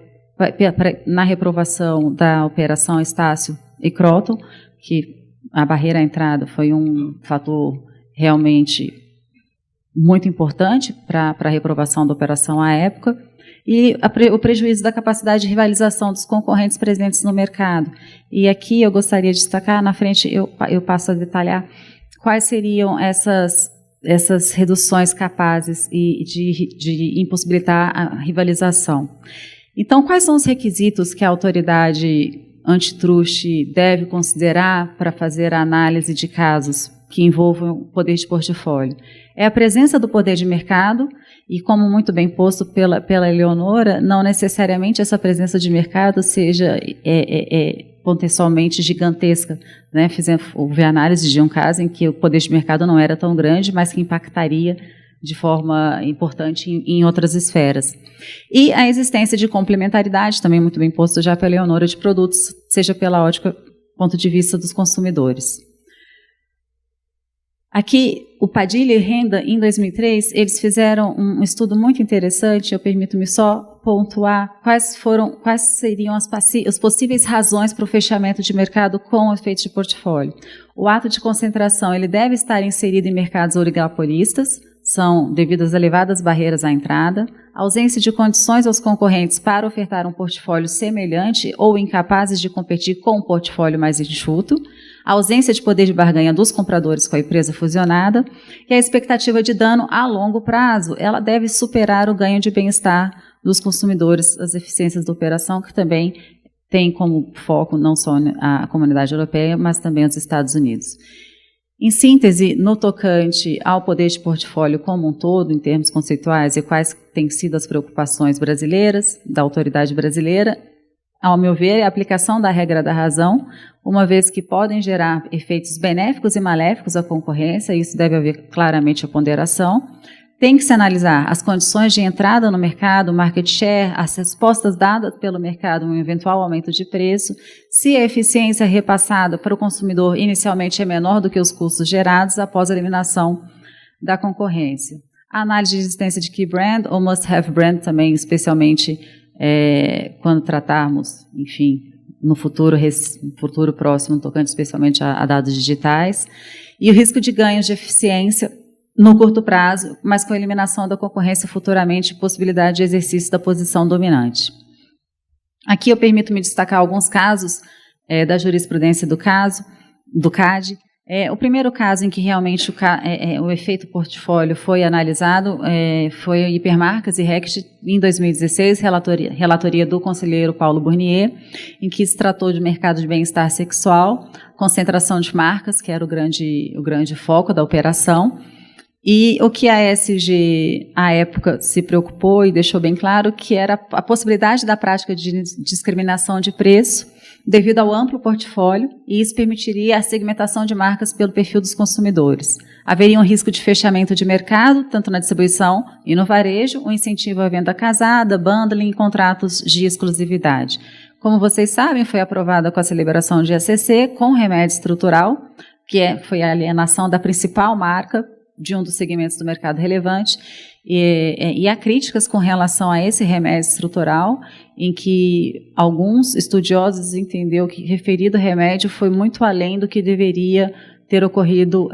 na reprovação da Operação Estácio e Croton, que a barreira à entrada foi um fator realmente muito importante para a reprovação da operação à época, e o prejuízo da capacidade de rivalização dos concorrentes presentes no mercado. E aqui eu gostaria de destacar, na frente eu passo a detalhar quais seriam essas reduções capazes de impossibilitar a rivalização. Então, quais são os requisitos que a autoridade antitruste deve considerar para fazer a análise de casos que envolvam o poder de portfólio? É a presença do poder de mercado, e como muito bem posto pela Eleonora, não necessariamente essa presença de mercado seja potencialmente gigantesca. Né? Houve análise de um caso em que o poder de mercado não era tão grande, mas que impactaria de forma importante em outras esferas. E a existência de complementaridade, também muito bem posto já pela Eleonora, de produtos, seja pela ótica, ponto de vista dos consumidores. Aqui, o Padilha e Renda, em 2003, eles fizeram um estudo muito interessante, eu permito-me só pontuar quais seriam as possíveis razões para o fechamento de mercado com o efeito de portfólio. O ato de concentração ele deve estar inserido em mercados oligopolistas, são devido às elevadas barreiras à entrada, ausência de condições aos concorrentes para ofertar um portfólio semelhante ou incapazes de competir com um portfólio mais enxuto, a ausência de poder de barganha dos compradores com a empresa fusionada e a expectativa de dano a longo prazo, ela deve superar o ganho de bem-estar dos consumidores, as eficiências da operação, que também tem como foco não só a comunidade europeia, mas também os Estados Unidos. Em síntese, no tocante ao poder de portfólio como um todo, em termos conceituais, e quais têm sido as preocupações brasileiras, da autoridade brasileira, ao meu ver, é a aplicação da regra da razão, uma vez que podem gerar efeitos benéficos e maléficos à concorrência, e isso deve haver claramente a ponderação. Tem que se analisar as condições de entrada no mercado, market share, as respostas dadas pelo mercado, um eventual aumento de preço, se a eficiência repassada para o consumidor inicialmente é menor do que os custos gerados após a eliminação da concorrência. A análise de existência de key brand ou must-have brand também, especialmente quando tratarmos, enfim, no futuro próximo, tocante especialmente a dados digitais, e o risco de ganhos de eficiência no curto prazo, mas com a eliminação da concorrência futuramente e possibilidade de exercício da posição dominante. Aqui eu permito-me destacar alguns casos da jurisprudência do CAD. O primeiro caso em que realmente o efeito portfólio foi analisado foi a Hipermarcas e Rect em 2016, relatoria do conselheiro Paulo Burnier, em que se tratou de mercado de bem-estar sexual, concentração de marcas, que era o grande foco da operação. E o que a ESG, à época, se preocupou e deixou bem claro que era a possibilidade da prática de discriminação de preço devido ao amplo portfólio, e isso permitiria a segmentação de marcas pelo perfil dos consumidores. Haveria um risco de fechamento de mercado, tanto na distribuição e no varejo, um incentivo à venda casada, bundling e contratos de exclusividade. Como vocês sabem, foi aprovada com a celebração de ACC com remédio estrutural, que foi a alienação da principal marca de um dos segmentos do mercado relevante, e há críticas com relação a esse remédio estrutural, em que alguns estudiosos entenderam que referido remédio foi muito além do que deveria ter ocorrido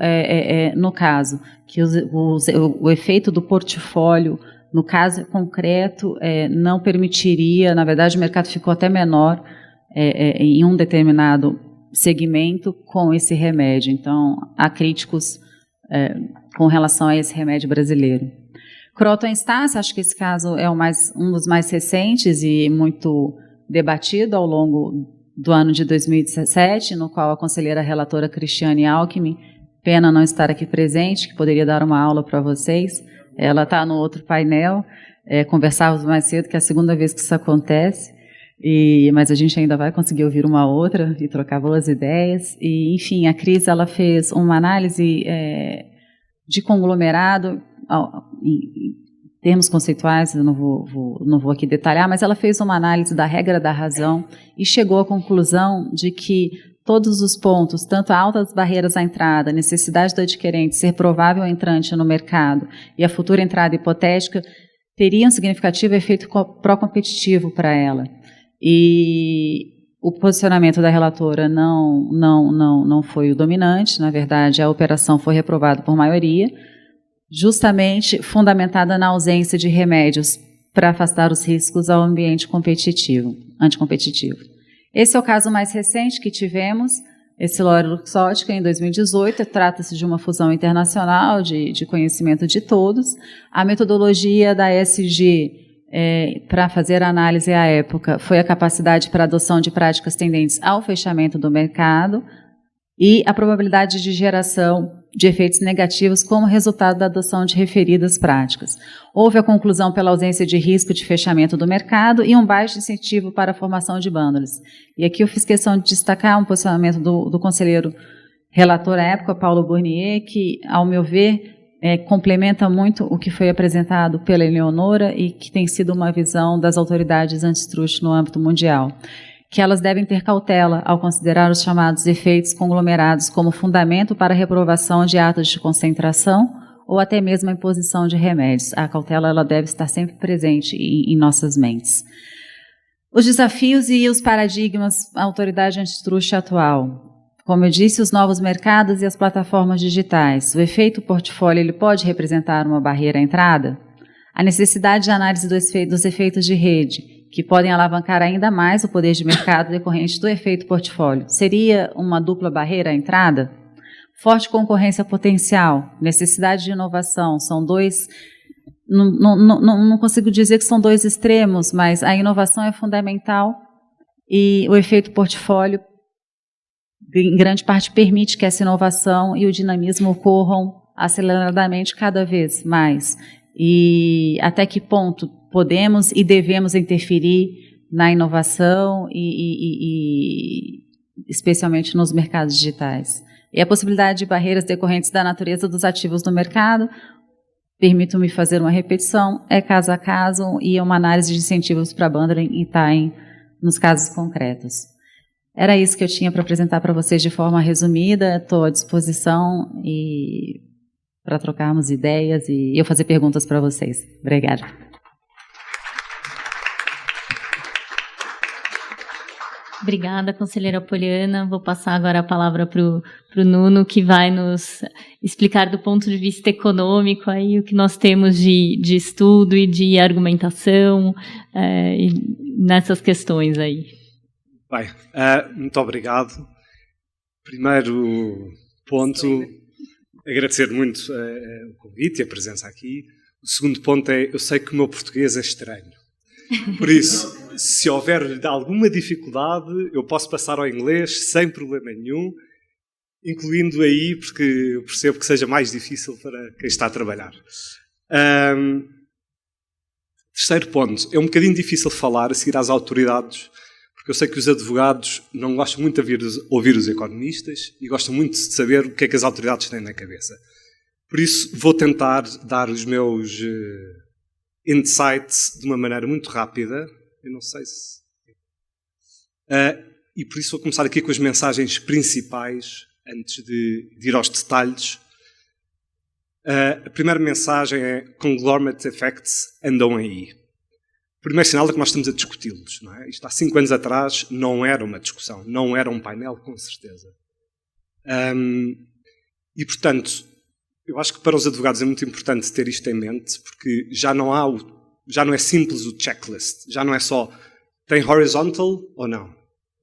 no caso, que o efeito do portfólio, no caso concreto, não permitiria, na verdade o mercado ficou até menor em um determinado segmento com esse remédio. Então, há críticos com relação a esse remédio brasileiro. Croton Estácio, acho que esse caso é um dos mais recentes e muito debatido ao longo do ano de 2017, no qual a conselheira relatora Cristiane Alckmin, pena não estar aqui presente, que poderia dar uma aula para vocês, ela está no outro painel, conversávamos mais cedo, que é a segunda vez que isso acontece, mas a gente ainda vai conseguir ouvir uma outra e trocar boas ideias. E, enfim, a Cris ela fez uma análise de conglomerado, em termos conceituais, eu não vou aqui detalhar, mas ela fez uma análise da regra da razão e chegou à conclusão de que todos os pontos, tanto altas barreiras à entrada, necessidade do adquirente ser provável entrante no mercado e a futura entrada hipotética, teriam significativo efeito pró-competitivo para ela. E o posicionamento da relatora não foi o dominante, na verdade a operação foi reprovada por maioria, justamente fundamentada na ausência de remédios para afastar os riscos ao ambiente anticompetitivo. Esse é o caso mais recente que tivemos, EssilorLuxottica, em 2018, trata-se de uma fusão internacional de conhecimento de todos. A metodologia da ESG para fazer a análise à época foi a capacidade para adoção de práticas tendentes ao fechamento do mercado e a probabilidade de geração de efeitos negativos como resultado da adoção de referidas práticas. Houve a conclusão pela ausência de risco de fechamento do mercado e um baixo incentivo para a formação de bundles. E aqui eu fiz questão de destacar um posicionamento do conselheiro relator à época, Paulo Bournier, que, ao meu ver, complementa muito o que foi apresentado pela Eleonora e que tem sido uma visão das autoridades antitrust no âmbito mundial, que elas devem ter cautela ao considerar os chamados efeitos conglomerados como fundamento para a reprovação de atos de concentração ou até mesmo a imposição de remédios. A cautela ela deve estar sempre presente em nossas mentes. Os desafios e os paradigmas da autoridade antitrust atual. Como eu disse, os novos mercados e as plataformas digitais. O efeito portfólio ele pode representar uma barreira à entrada? A necessidade de análise dos efeitos de rede, que podem alavancar ainda mais o poder de mercado decorrente do efeito portfólio. Seria uma dupla barreira à entrada? Forte concorrência potencial, necessidade de inovação, são dois... Não consigo dizer que são dois extremos, mas a inovação é fundamental e o efeito portfólio, em grande parte, permite que essa inovação e o dinamismo ocorram aceleradamente cada vez mais. E até que ponto podemos e devemos interferir na inovação e especialmente nos mercados digitais. E a possibilidade de barreiras decorrentes da natureza dos ativos no mercado, permito-me fazer uma repetição, é caso a caso e é uma análise de incentivos para bundling e tying nos casos concretos. Era isso que eu tinha para apresentar para vocês de forma resumida, estou à disposição para trocarmos ideias e eu fazer perguntas para vocês. Obrigada.
Obrigada, conselheira Poliana. Vou passar agora a palavra para o Nuno, que vai nos explicar do ponto de vista econômico aí, o que nós temos de estudo e de argumentação nessas questões aí.
Bem, muito obrigado. Primeiro ponto, agradecer muito o convite e a presença aqui. O segundo ponto é, eu sei que o meu português é estranho. Por isso, se houver alguma dificuldade, eu posso passar ao inglês sem problema nenhum, incluindo aí, porque eu percebo que seja mais difícil para quem está a trabalhar. Terceiro ponto, é um bocadinho difícil falar a seguir às autoridades, porque eu sei que os advogados não gostam muito de ouvir os economistas e gostam muito de saber o que é que as autoridades têm na cabeça. Por isso, vou tentar dar os meus insights de uma maneira muito rápida. Eu não sei se... e por isso vou começar aqui com as mensagens principais, antes de ir aos detalhes. A primeira mensagem é Conglomerate Effects andam aí. O primeiro sinal é que nós estamos a discuti-los. Não é? Isto há 5 anos atrás não era uma discussão, não era um painel, com certeza. E, portanto, eu acho que para os advogados é muito importante ter isto em mente, porque já não é simples o checklist. Já não é só, tem horizontal ou não?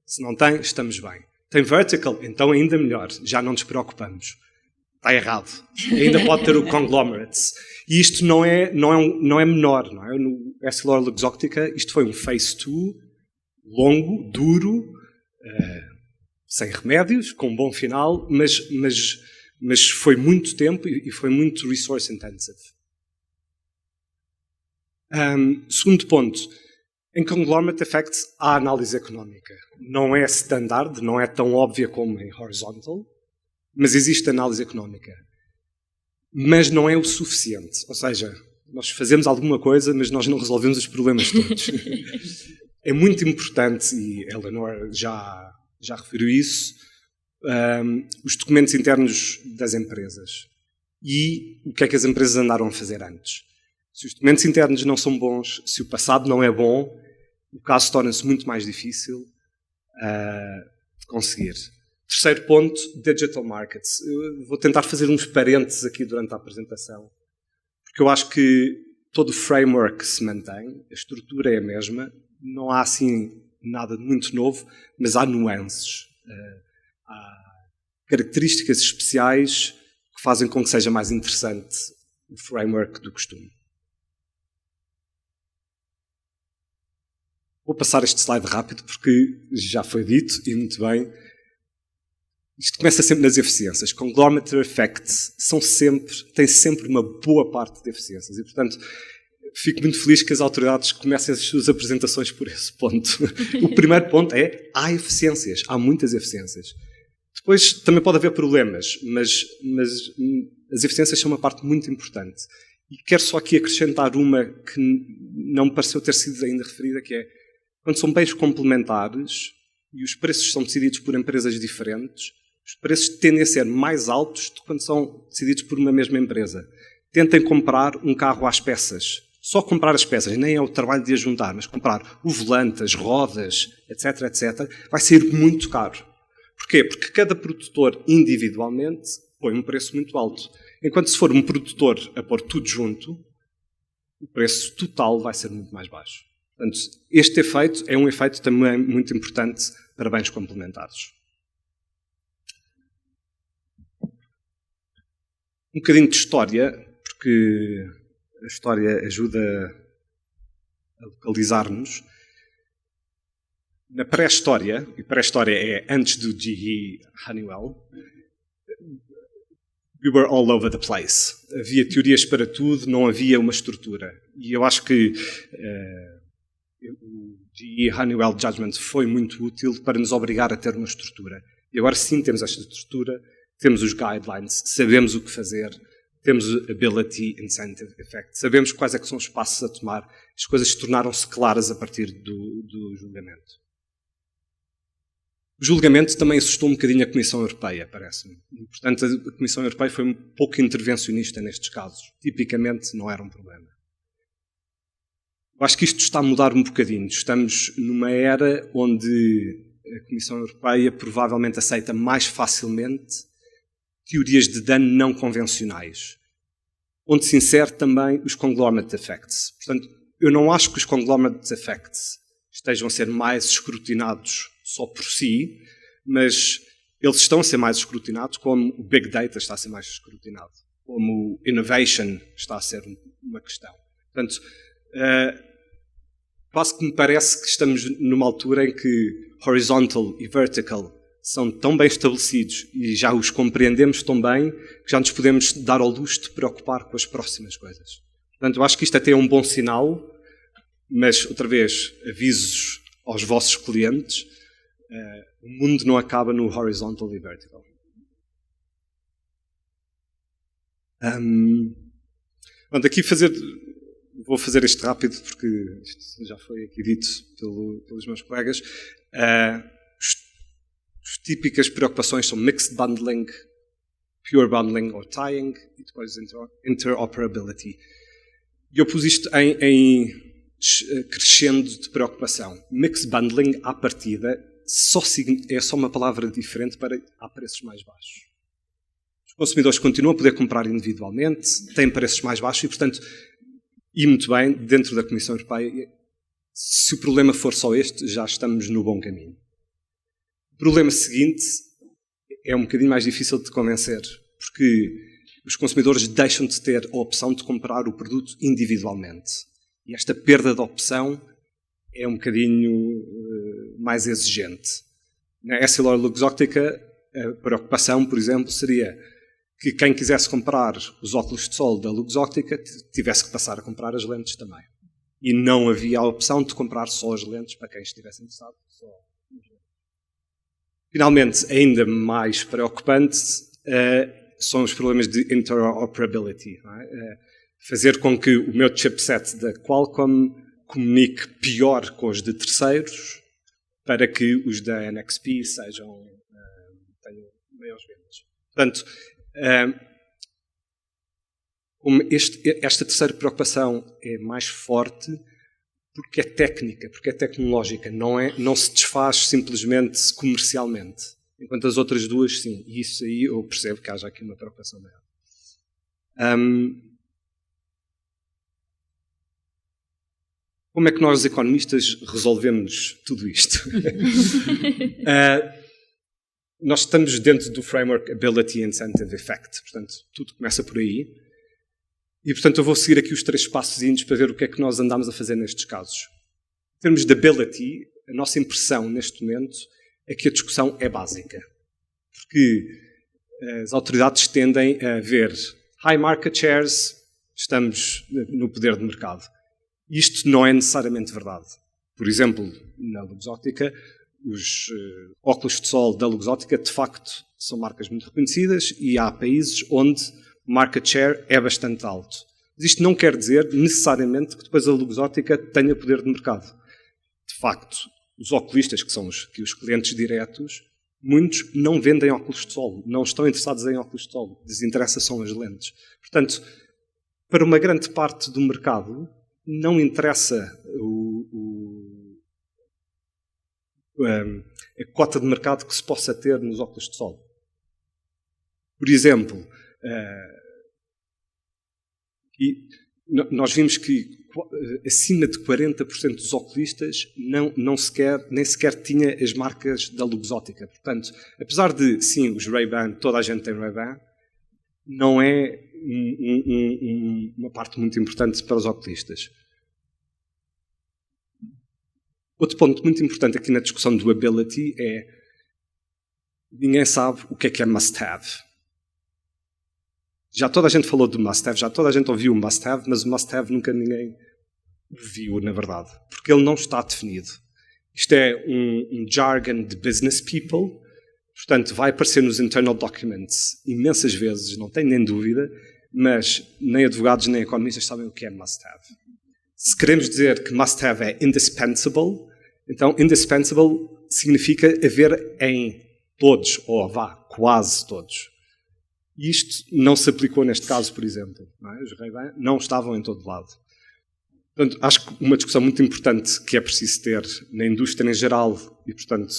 Se não tem, estamos bem. Tem vertical? Então ainda melhor. Já não nos preocupamos. está errado. Ainda pode ter o conglomerates. E isto não é menor, não é? No EssilorLuxottica, isto foi um phase 2, longo, duro, sem remédios, com um bom final, mas foi muito tempo e foi muito resource intensive. Segundo ponto, em Conglomerate Effects há análise económica. Não é standard, não é tão óbvia como em Horizontal, mas existe análise económica. Mas não é o suficiente. Ou seja, nós fazemos alguma coisa, mas nós não resolvemos os problemas todos. É muito importante, e Eleanor já referiu isso, os documentos internos das empresas. E o que é que as empresas andaram a fazer antes. Se os documentos internos não são bons, se o passado não é bom, o caso torna-se muito mais difícil de conseguir. Terceiro ponto, digital markets. Eu vou tentar fazer uns parênteses aqui durante a apresentação, porque eu acho que todo o framework se mantém, a estrutura é a mesma, não há assim nada de muito novo, mas há nuances. Há características especiais que fazem com que seja mais interessante o framework do costume. Vou passar este slide rápido porque já foi dito, e muito bem. Isto começa sempre nas eficiências. Conglomerate effects têm sempre uma boa parte de eficiências e, portanto, fico muito feliz que as autoridades comecem as suas apresentações por esse ponto. O primeiro ponto é, há eficiências, há muitas eficiências. Depois também pode haver problemas, mas as eficiências são uma parte muito importante. E quero só aqui acrescentar uma que não me pareceu ter sido ainda referida, que é, quando são bens complementares e os preços são decididos por empresas diferentes, os preços tendem a ser mais altos do que quando são decididos por uma mesma empresa. Tentem comprar um carro às peças. Só comprar as peças, nem é o trabalho de as juntar, mas comprar o volante, as rodas, etc., vai ser muito caro. Porquê? Porque cada produtor individualmente põe um preço muito alto. Enquanto se for um produtor a pôr tudo junto, o preço total vai ser muito mais baixo. Portanto, este efeito é um efeito também muito importante para bens complementares. Um bocadinho de história, porque a história ajuda a localizar-nos. Na pré-história, e pré-história é antes do GE Honeywell, we were all over the place. Havia teorias para tudo, não havia uma estrutura. E eu acho que o GE Honeywell Judgment foi muito útil para nos obrigar a ter uma estrutura. E agora sim temos esta estrutura, temos os guidelines, sabemos o que fazer, temos ability, incentive, effect, sabemos quais é que são os passos a tomar. As coisas tornaram-se claras a partir do julgamento. O julgamento também assustou um bocadinho a Comissão Europeia, parece-me. E, portanto, a Comissão Europeia foi um pouco intervencionista nestes casos. Tipicamente não era um problema. Eu acho que isto está a mudar um bocadinho. Estamos numa era onde a Comissão Europeia provavelmente aceita mais facilmente teorias de dano não convencionais, onde se insere também os conglomerate effects. Portanto, eu não acho que os conglomerate effects estejam a ser mais escrutinados só por si, mas eles estão a ser mais escrutinados como o Big Data está a ser mais escrutinado, como o Innovation está a ser uma questão. Portanto, quase que me parece que estamos numa altura em que Horizontal e Vertical são tão bem estabelecidos e já os compreendemos tão bem que já nos podemos dar ao luxo de preocupar com as próximas coisas. Portanto, eu acho que isto até é um bom sinal, mas, outra vez, avisos aos vossos clientes, o mundo não acaba no horizontal e vertical. Vou fazer isto rápido, porque isto já foi aqui dito pelos meus colegas. As típicas preocupações são mixed bundling, pure bundling ou tying, e depois interoperability. E eu pus isto em crescendo de preocupação. Mixed bundling, à partida, é só uma palavra diferente para há preços mais baixos. Os consumidores continuam a poder comprar individualmente, têm preços mais baixos e, portanto, e muito bem, dentro da Comissão Europeia, se o problema for só este, já estamos no bom caminho. O problema seguinte é um bocadinho mais difícil de convencer, porque os consumidores deixam de ter a opção de comprar o produto individualmente. E esta perda de opção é um bocadinho mais exigente. Na EssilorLuxottica, a preocupação, por exemplo, seria que quem quisesse comprar os óculos de sol da Luxottica tivesse que passar a comprar as lentes também. E não havia a opção de comprar só as lentes para quem estivesse interessado. Finalmente, ainda mais preocupante, são os problemas de interoperability. Não é? Fazer com que o meu chipset da Qualcomm comunique pior com os de terceiros para que os da NXP tenham maiores vendas. Portanto, esta terceira preocupação é mais forte porque é técnica, porque é tecnológica, não se desfaz simplesmente comercialmente. Enquanto as outras duas, sim. E isso aí eu percebo que haja aqui uma preocupação maior. Como é que nós, economistas, resolvemos tudo isto? Nós estamos dentro do framework Ability Incentive Effect. Portanto, tudo começa por aí. E, portanto, eu vou seguir aqui os 3 passozinhos para ver o que é que nós andamos a fazer nestes casos. Em termos de ability, a nossa impressão neste momento é que a discussão é básica. Porque as autoridades tendem a ver high market shares, estamos no poder de mercado. Isto não é necessariamente verdade. Por exemplo, na Luxottica, os óculos de sol da Luxottica, de facto, são marcas muito reconhecidas e há países onde o market share é bastante alto. Mas isto não quer dizer, necessariamente, que depois a Luxottica tenha poder de mercado. De facto, os oculistas, que são os clientes diretos, muitos não vendem óculos de sol, não estão interessados em óculos de sol, lhes interessa são as lentes. Portanto, para uma grande parte do mercado, não interessa a cota de mercado que se possa ter nos óculos de sol. Por exemplo, nós vimos que acima de 40% dos oculistas nem sequer tinha as marcas da Luxottica. Portanto, apesar de, sim, os Ray-Ban, toda a gente tem Ray-Ban, não é uma parte muito importante para os oculistas. Outro ponto muito importante aqui na discussão do ability é ninguém sabe o que é must-have. Já toda a gente falou do must-have, já toda a gente ouviu o must-have, mas o must-have nunca ninguém viu, na verdade, porque ele não está definido. Isto é um jargon de business people, portanto, vai aparecer nos internal documents imensas vezes, não tenho nem dúvida, mas nem advogados nem economistas sabem o que é must-have. Se queremos dizer que must-have é indispensable, então indispensable significa haver em todos, ou quase todos. E isto não se aplicou neste caso, por exemplo. Não é? Os Ray-Ban não estavam em todo lado. Portanto, acho que uma discussão muito importante que é preciso ter na indústria em geral, e portanto,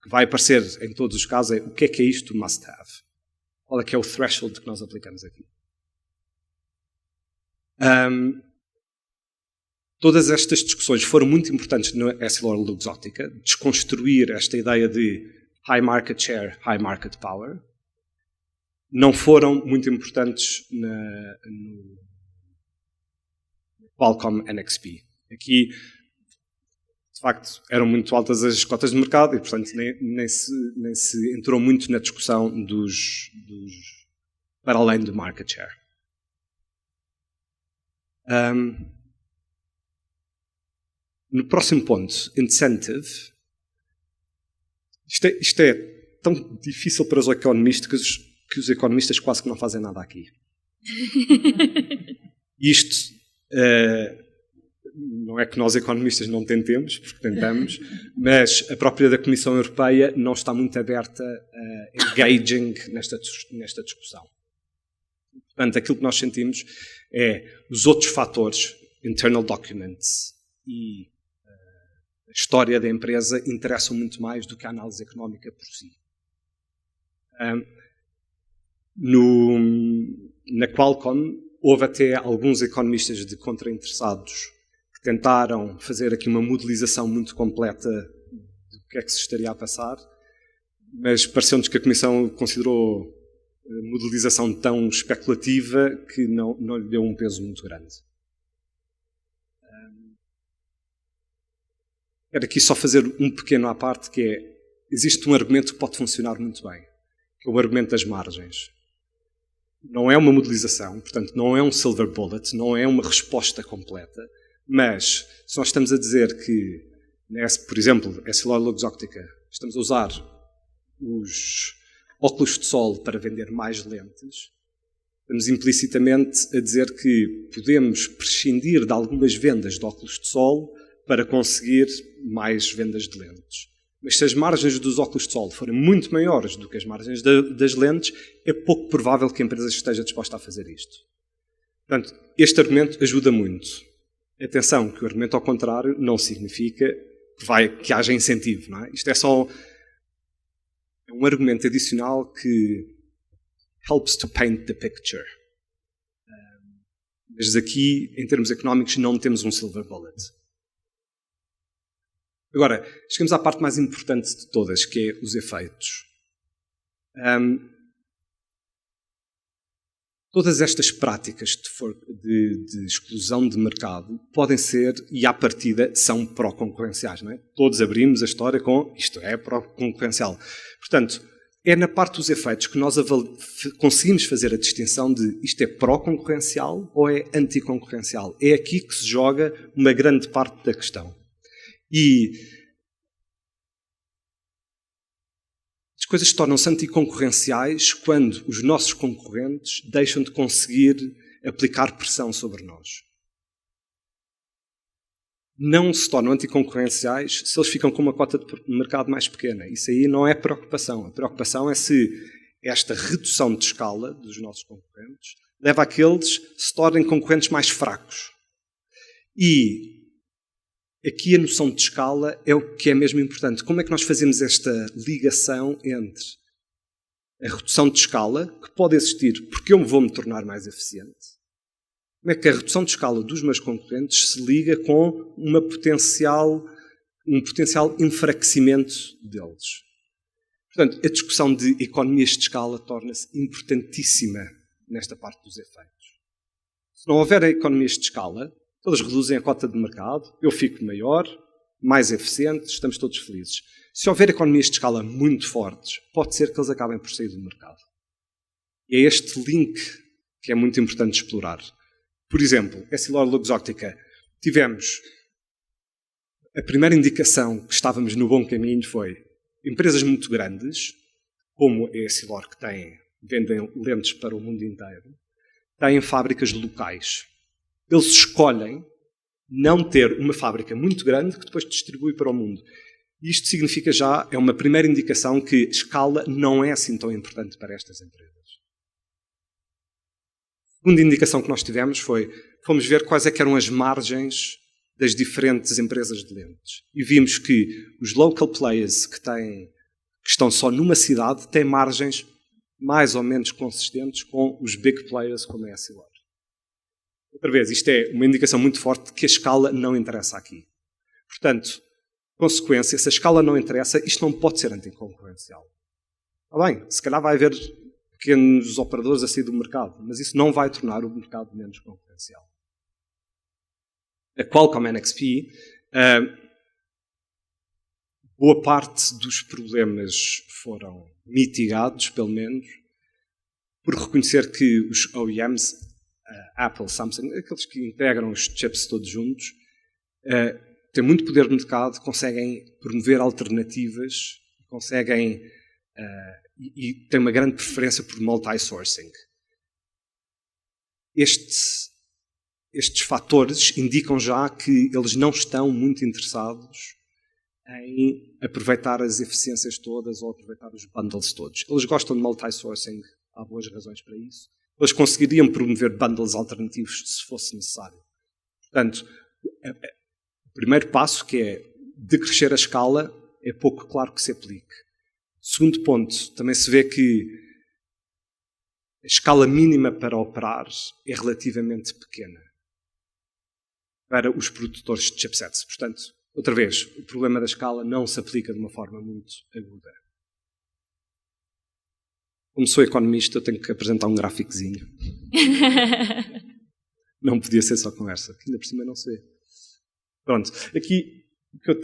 que vai aparecer em todos os casos, é o que é isto must-have? Qual é que é o threshold que nós aplicamos aqui? Todas estas discussões foram muito importantes no EssilorLuxottica, desconstruir esta ideia de high market share, high market power. Não foram muito importantes no Qualcomm NXP. Aqui, de facto, eram muito altas as cotas de mercado e, portanto, nem se entrou muito na discussão para além do market share. No próximo ponto, incentive. Isto é tão difícil para os economistas que os economistas quase que não fazem nada aqui. Isto não é que nós economistas não tentemos, porque tentamos, mas a própria da Comissão Europeia não está muito aberta a engaging nesta discussão. Portanto, aquilo que nós sentimos é os outros fatores, internal documents e a história da empresa interessam muito mais do que a análise económica por si. Na Qualcomm, houve até alguns economistas de contrainteressados que tentaram fazer aqui uma modelização muito completa do que é que se estaria a passar, mas pareceu-nos que a Comissão considerou modelização tão especulativa que não lhe deu um peso muito grande. Quero aqui só fazer um pequeno à parte, que é, existe um argumento que pode funcionar muito bem, que é o argumento das margens. Não é uma modelização, portanto, não é um silver bullet, não é uma resposta completa, mas se nós estamos a dizer que, por exemplo, EssilorLuxottica, estamos a usar os óculos de sol para vender mais lentes, estamos implicitamente a dizer que podemos prescindir de algumas vendas de óculos de sol para conseguir mais vendas de lentes. Mas se as margens dos óculos de sol forem muito maiores do que as margens das lentes, é pouco provável que a empresa esteja disposta a fazer isto. Portanto, este argumento ajuda muito. Atenção, que o argumento ao contrário não significa que haja incentivo. Não é? Isto é só um argumento adicional que helps to paint the picture. Mas aqui, em termos económicos, não temos um silver bullet. Agora, chegamos à parte mais importante de todas, que é os efeitos. Todas estas práticas de exclusão de mercado podem ser, e à partida, são pró-concorrenciais. Não é? Todos abrimos a história com isto é pró-concorrencial. Portanto, é na parte dos efeitos que nós conseguimos fazer a distinção de isto é pró-concorrencial ou é anticoncorrencial. É aqui que se joga uma grande parte da questão. E as coisas tornam-se anticoncorrenciais quando os nossos concorrentes deixam de conseguir aplicar pressão sobre nós. Não se tornam anticoncorrenciais se eles ficam com uma cota de mercado mais pequena. Isso aí não é preocupação. A preocupação é se esta redução de escala dos nossos concorrentes leva a que eles se tornem concorrentes mais fracos. E aqui a noção de escala é o que é mesmo importante. Como é que nós fazemos esta ligação entre a redução de escala, que pode existir porque eu vou me tornar mais eficiente? Como é que a redução de escala dos meus concorrentes se liga com um potencial enfraquecimento deles? Portanto, a discussão de economias de escala torna-se importantíssima nesta parte dos efeitos. Se não houver economias de escala, eles reduzem a cota de mercado, eu fico maior, mais eficiente, estamos todos felizes. Se houver economias de escala muito fortes, pode ser que eles acabem por sair do mercado. E é este link que é muito importante explorar. Por exemplo, EssilorLuxottica, tivemos a primeira indicação que estávamos no bom caminho foi empresas muito grandes, como a Essilor, que vendem lentes para o mundo inteiro, têm fábricas locais. Eles escolhem não ter uma fábrica muito grande que depois distribui para o mundo. Isto significa é uma primeira indicação que escala não é assim tão importante para estas empresas. A segunda indicação que nós tivemos fomos ver quais é que eram as margens das diferentes empresas de lentes. E vimos que os local players que estão só numa cidade têm margens mais ou menos consistentes com os big players como a Essilor. Outra vez, isto é uma indicação muito forte de que a escala não interessa aqui. Portanto, consequência, se a escala não interessa, isto não pode ser anticoncorrencial. Está bem, se calhar vai haver pequenos operadores a sair do mercado, mas isso não vai tornar o mercado menos concorrencial. A Qualcomm NXP, boa parte dos problemas foram mitigados, pelo menos, por reconhecer que os OEMs, Apple, Samsung, aqueles que integram os chips todos juntos, têm muito poder de mercado, conseguem promover alternativas, conseguem e têm uma grande preferência por multi-sourcing. Estes fatores indicam já que eles não estão muito interessados em aproveitar as eficiências todas ou aproveitar os bundles todos. Eles gostam de multi-sourcing, há boas razões para isso. Eles conseguiriam promover bundles alternativos se fosse necessário. Portanto, o primeiro passo, que é decrescer a escala, é pouco claro que se aplique. Segundo ponto, também se vê que a escala mínima para operar é relativamente pequena para os produtores de chipsets. Portanto, outra vez, o problema da escala não se aplica de uma forma muito aguda. Como sou economista, eu tenho que apresentar um gráficozinho. Não podia ser só conversa, que ainda por cima não sei. Pronto, aqui o que eu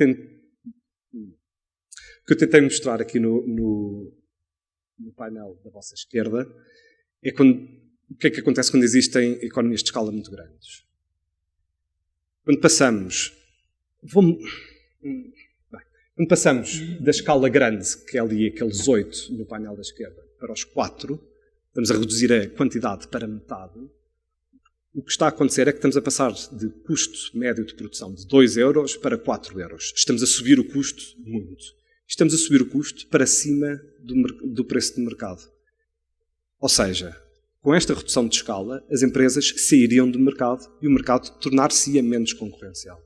tentei mostrar aqui no painel da vossa esquerda é o que é que acontece quando existem economias de escala muito grandes. Quando passamos da escala grande, que é ali aqueles 8 no painel da esquerda, para os 4, estamos a reduzir a quantidade para metade. O que está a acontecer é que estamos a passar de custo médio de produção de 2 euros para 4 euros. Estamos a subir o custo muito. Estamos a subir o custo para cima do preço de mercado. Ou seja, com esta redução de escala, as empresas sairiam do mercado e o mercado tornar-se-ia menos concorrencial.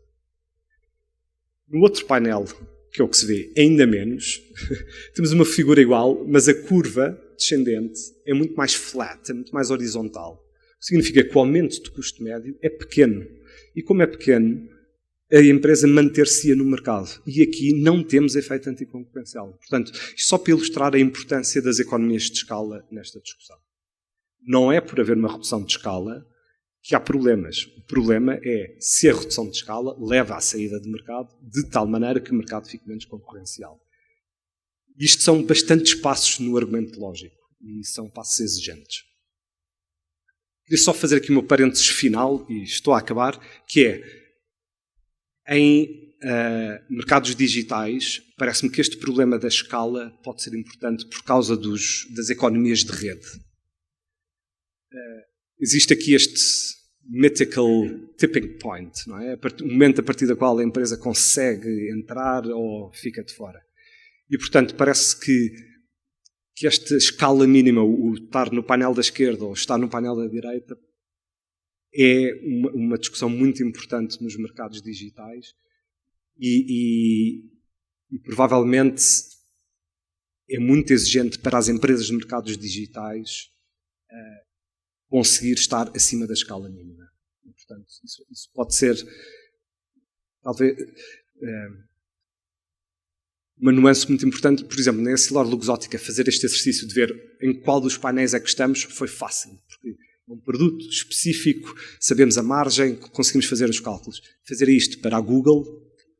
No outro painel, que é o que se vê ainda menos, temos uma figura igual, mas a curva descendente é muito mais flat, é muito mais horizontal. Significa que o aumento de custo médio é pequeno. E como é pequeno, a empresa manter-se-ia no mercado. E aqui não temos efeito anticoncorrencial. Portanto, isto só para ilustrar a importância das economias de escala nesta discussão. Não é por haver uma redução de escala que há problemas. O problema é se a redução de escala leva à saída de mercado de tal maneira que o mercado fique menos concorrencial. Isto são bastantes passos no argumento lógico. E são passos exigentes. Queria só fazer aqui o meu parênteses final, e estou a acabar, que é, em mercados digitais, parece-me que este problema da escala pode ser importante por causa das economias de rede. Existe aqui este mythical tipping point, não é? O momento a partir do qual a empresa consegue entrar ou fica de fora. E, portanto, parece que esta escala mínima, o estar no painel da esquerda ou estar no painel da direita, é uma discussão muito importante nos mercados digitais e provavelmente é muito exigente para as empresas de mercados digitais conseguir estar acima da escala mínima. E, portanto, isso pode ser, talvez, uma nuance muito importante. Por exemplo, na EssilorLuxottica, fazer este exercício de ver em qual dos painéis é que estamos foi fácil, porque é um produto específico, sabemos a margem, conseguimos fazer os cálculos. Fazer isto para a Google,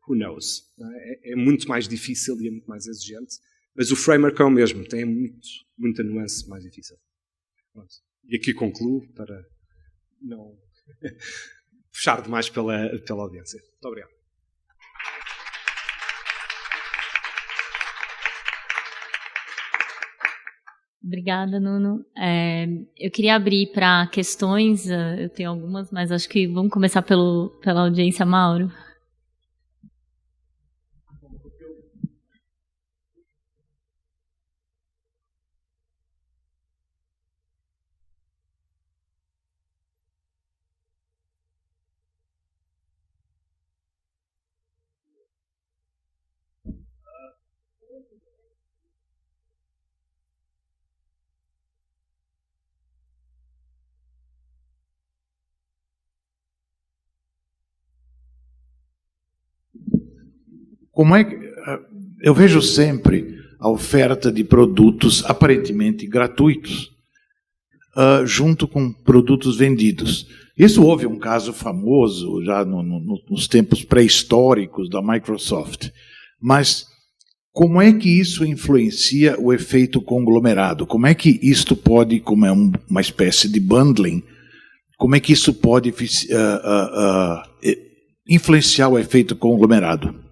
who knows? É muito mais difícil e é muito mais exigente, mas o framework é o mesmo, tem muita nuance mais difícil. Pronto. E aqui concluo para não puxar demais pela audiência. Muito obrigado.
Obrigada, Nuno. Eu queria abrir para questões, eu tenho algumas, mas acho que vamos começar pela audiência, Mauro.
Como é que eu vejo sempre a oferta de produtos aparentemente gratuitos junto com produtos vendidos. Isso houve um caso famoso já nos tempos pré-históricos da Microsoft. Mas como é que isso influencia o efeito conglomerado? Como é que isto pode, como é uma espécie de bundling, como é que isso pode influenciar o efeito conglomerado?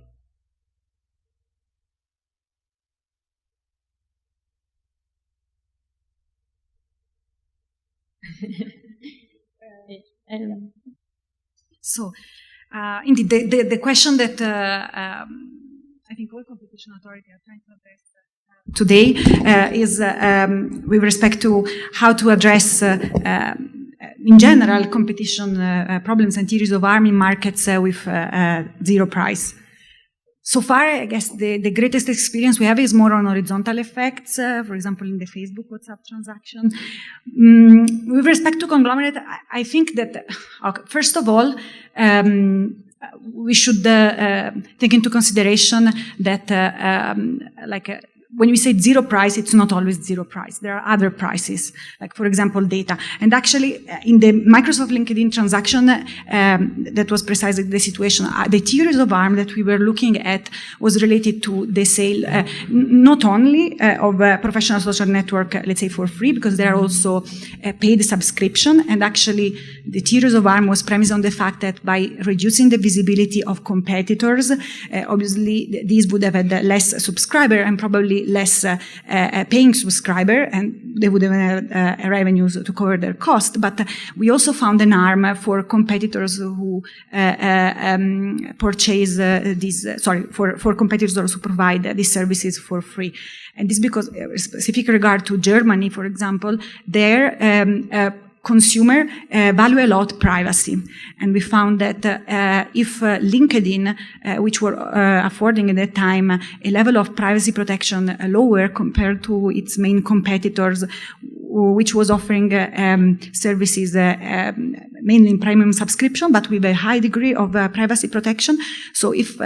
So, indeed, the question that I think all competition authorities are trying to address today is with respect to how to address, in general, competition problems and theories of harm in markets with zero price. So far, I guess the greatest experience we have is more on horizontal effects, for example, in the Facebook WhatsApp transaction. With respect to conglomerate, I think that, first of all, we should take into consideration that when we say zero price, it's not always zero price. There are other prices, like, for example, data. And actually, in the Microsoft LinkedIn transaction, that was precisely the situation. The tiers of ARM that we were looking at was related to the sale, not only of professional social network, let's say, for free, because there are also paid subscription. And actually, the tiers of ARM was premised on the fact that by reducing the visibility of competitors, obviously, these would have had less subscriber and probably less paying subscriber, and they would have revenues to cover their cost. But we also found an arm for competitors who purchase for competitors who provide these services for free. And this because, specific regard to Germany, for example, their consumer value a lot privacy. And we found that if LinkedIn, which were affording at that time a level of privacy protection lower compared to its main competitors, which was offering services mainly in premium subscription, but with a high degree of privacy protection. So if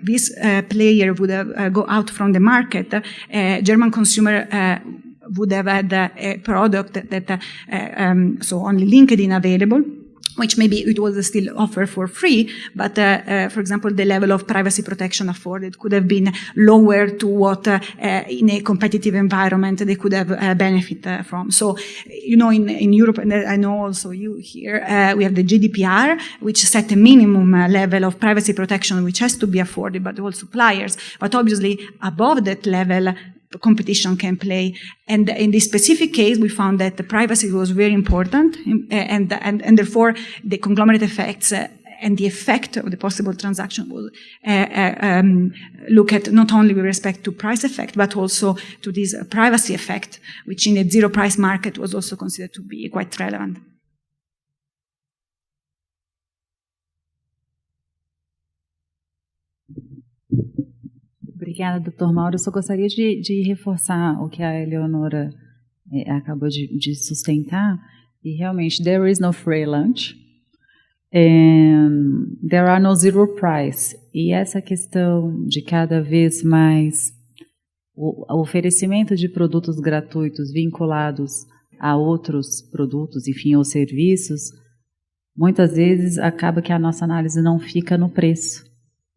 this player would go out from the market, German consumer would have had a product that so only LinkedIn available, which maybe it was still offered for free, but for example, the level of privacy protection afforded could have been lower to what in a competitive environment they could have benefit from. So, in Europe, and I know also you here, we have the GDPR, which set a minimum level of privacy protection, which has to be afforded by all suppliers. But obviously, above that level, competition can play. And in this specific case, we found that the privacy was very important, and therefore the conglomerate effects and the effect of the possible transaction will look at not only with respect to price effect, but also to this privacy effect, which in a zero price market was also considered to be quite relevant.
Obrigada, Dr. Mauro. Eu só gostaria de reforçar o que a Eleonora acabou de sustentar. E realmente, there is no free lunch. And there are no zero price. E essa questão de cada vez mais o oferecimento de produtos gratuitos vinculados a outros produtos, enfim, ou serviços, muitas vezes acaba que a nossa análise não fica no preço.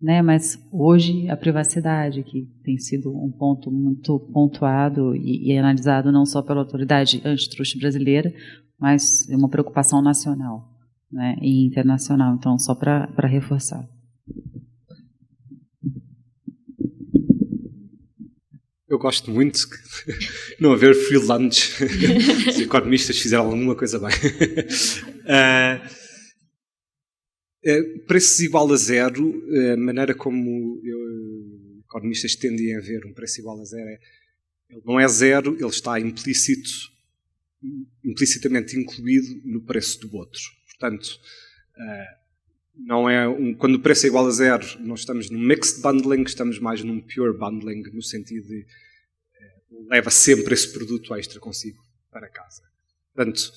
Né, mas hoje a privacidade, que tem sido um ponto muito pontuado e analisado não só pela autoridade antitruste brasileira, mas é uma preocupação nacional, né, e internacional. Então, só para reforçar.
Eu gosto muito de não haver free lunch. Os economistas fizeram alguma coisa bem. Preços igual a zero, a maneira como economistas tendem a ver um preço igual a zero ele não é zero, ele está implicitamente incluído no preço do outro. Portanto, não é quando o preço é igual a zero, não estamos num mixed bundling, estamos mais num pure bundling, no sentido de leva sempre esse produto extra consigo para casa. Portanto,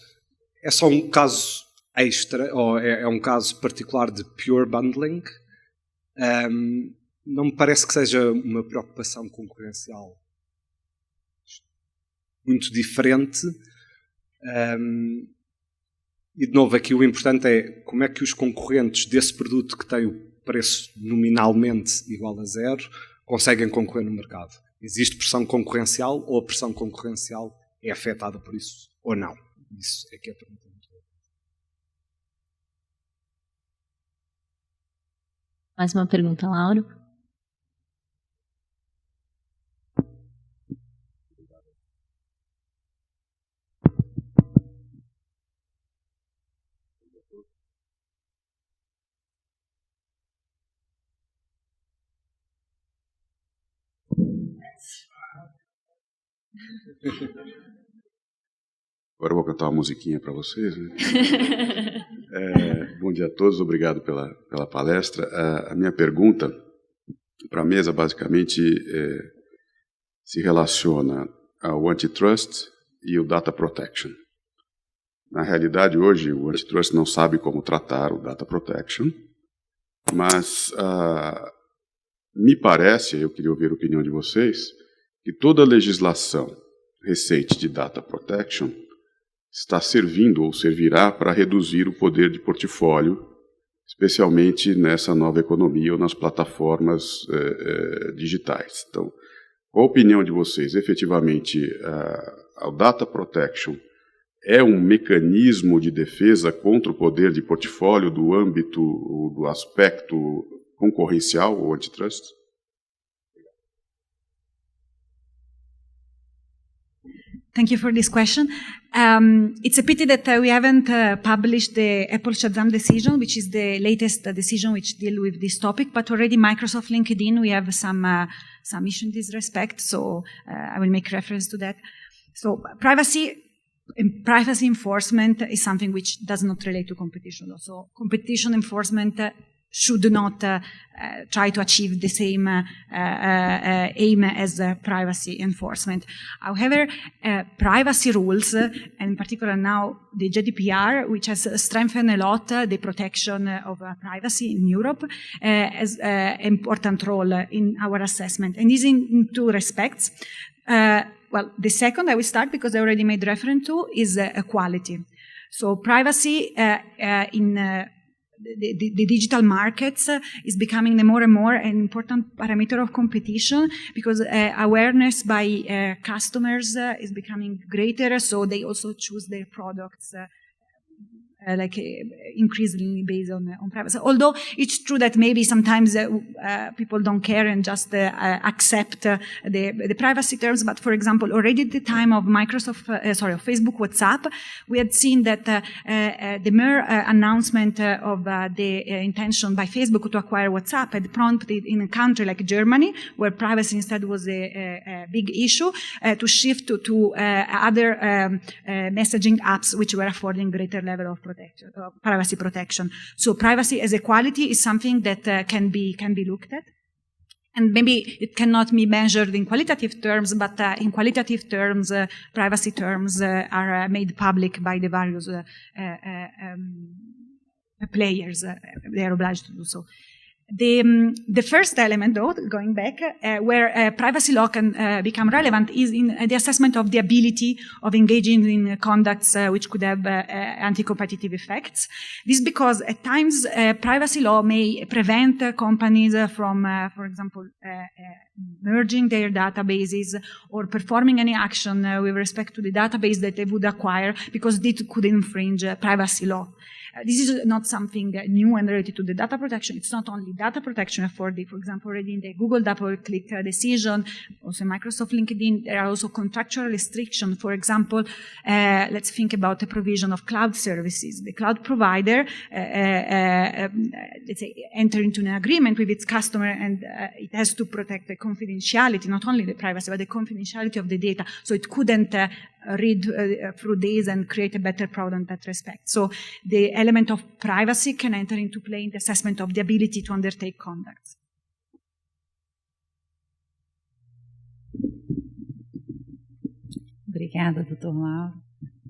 é só um caso extra, ou é um caso particular de pure bundling. Não me parece que seja uma preocupação concorrencial muito diferente. E de novo, aqui o importante é como é que os concorrentes desse produto que tem o preço nominalmente igual a zero conseguem concorrer no mercado. Existe pressão concorrencial ou a pressão concorrencial é afetada por isso ou não? Isso é que é a pergunta.
Mais uma pergunta, Lauro?
Agora eu vou cantar uma musiquinha para vocês, né? Bom dia a todos, obrigado pela palestra. A minha pergunta para a mesa basicamente se relaciona ao antitrust e o data protection. Na realidade, hoje, o antitrust não sabe como tratar o data protection, mas me parece, eu queria ouvir a opinião de vocês, que toda a legislação recente de data protection está servindo ou servirá para reduzir o poder de portfólio, especialmente nessa nova economia ou nas plataformas digitais. Então, qual a opinião de vocês? Efetivamente, a data protection é um mecanismo de defesa contra o poder de portfólio do âmbito, do aspecto concorrencial ou antitrust?
Thank you for this question. It's a pity that we haven't published the Apple Shazam decision, which is the latest decision which deal with this topic. But already Microsoft LinkedIn, we have some issue in this respect. So I will make reference to that. So privacy enforcement is something which does not relate to competition law. So competition enforcement should not try to achieve the same aim as privacy enforcement. However, privacy rules, and in particular now the GDPR, which has strengthened a lot the protection of privacy in Europe, has an important role in our assessment. And this in two respects. Well, the second I will start because I already made reference to is quality. So privacy in the digital markets is becoming more and more an important parameter of competition because awareness by customers is becoming greater, so they also choose their products increasingly based on privacy. Although it's true that maybe sometimes people don't care and just accept the privacy terms. But for example, already at the time of Facebook WhatsApp, we had seen that the mere announcement of the intention by Facebook to acquire WhatsApp had prompted in a country like Germany, where privacy instead was a big issue, to shift to other messaging apps which were affording greater level of privacy protection. So privacy as a quality is something that can be looked at. And maybe it cannot be measured in qualitative terms, but in qualitative terms, privacy terms are made public by the various players. They are obliged to do so. The first element, though, going back, where privacy law can become relevant is in the assessment of the ability of engaging in conducts which could have anti-competitive effects. This because at times privacy law may prevent companies from, for example, merging their databases or performing any action with respect to the database that they would acquire because it could infringe privacy law. This is not something new and related to the data protection. It's not only data protection for example, already in the Google double-click decision, also Microsoft LinkedIn, there are also contractual restrictions. For example, let's think about the provision of cloud services. The cloud provider, let's say, enter into an agreement with its customer and it has to protect the confidentiality, not only the privacy, but the confidentiality of the data. So it couldn't read through this and create a better product in that respect. So the element of privacy can enter into play in the assessment of the ability to undertake conducts.
Obrigada, Dr. Mauro,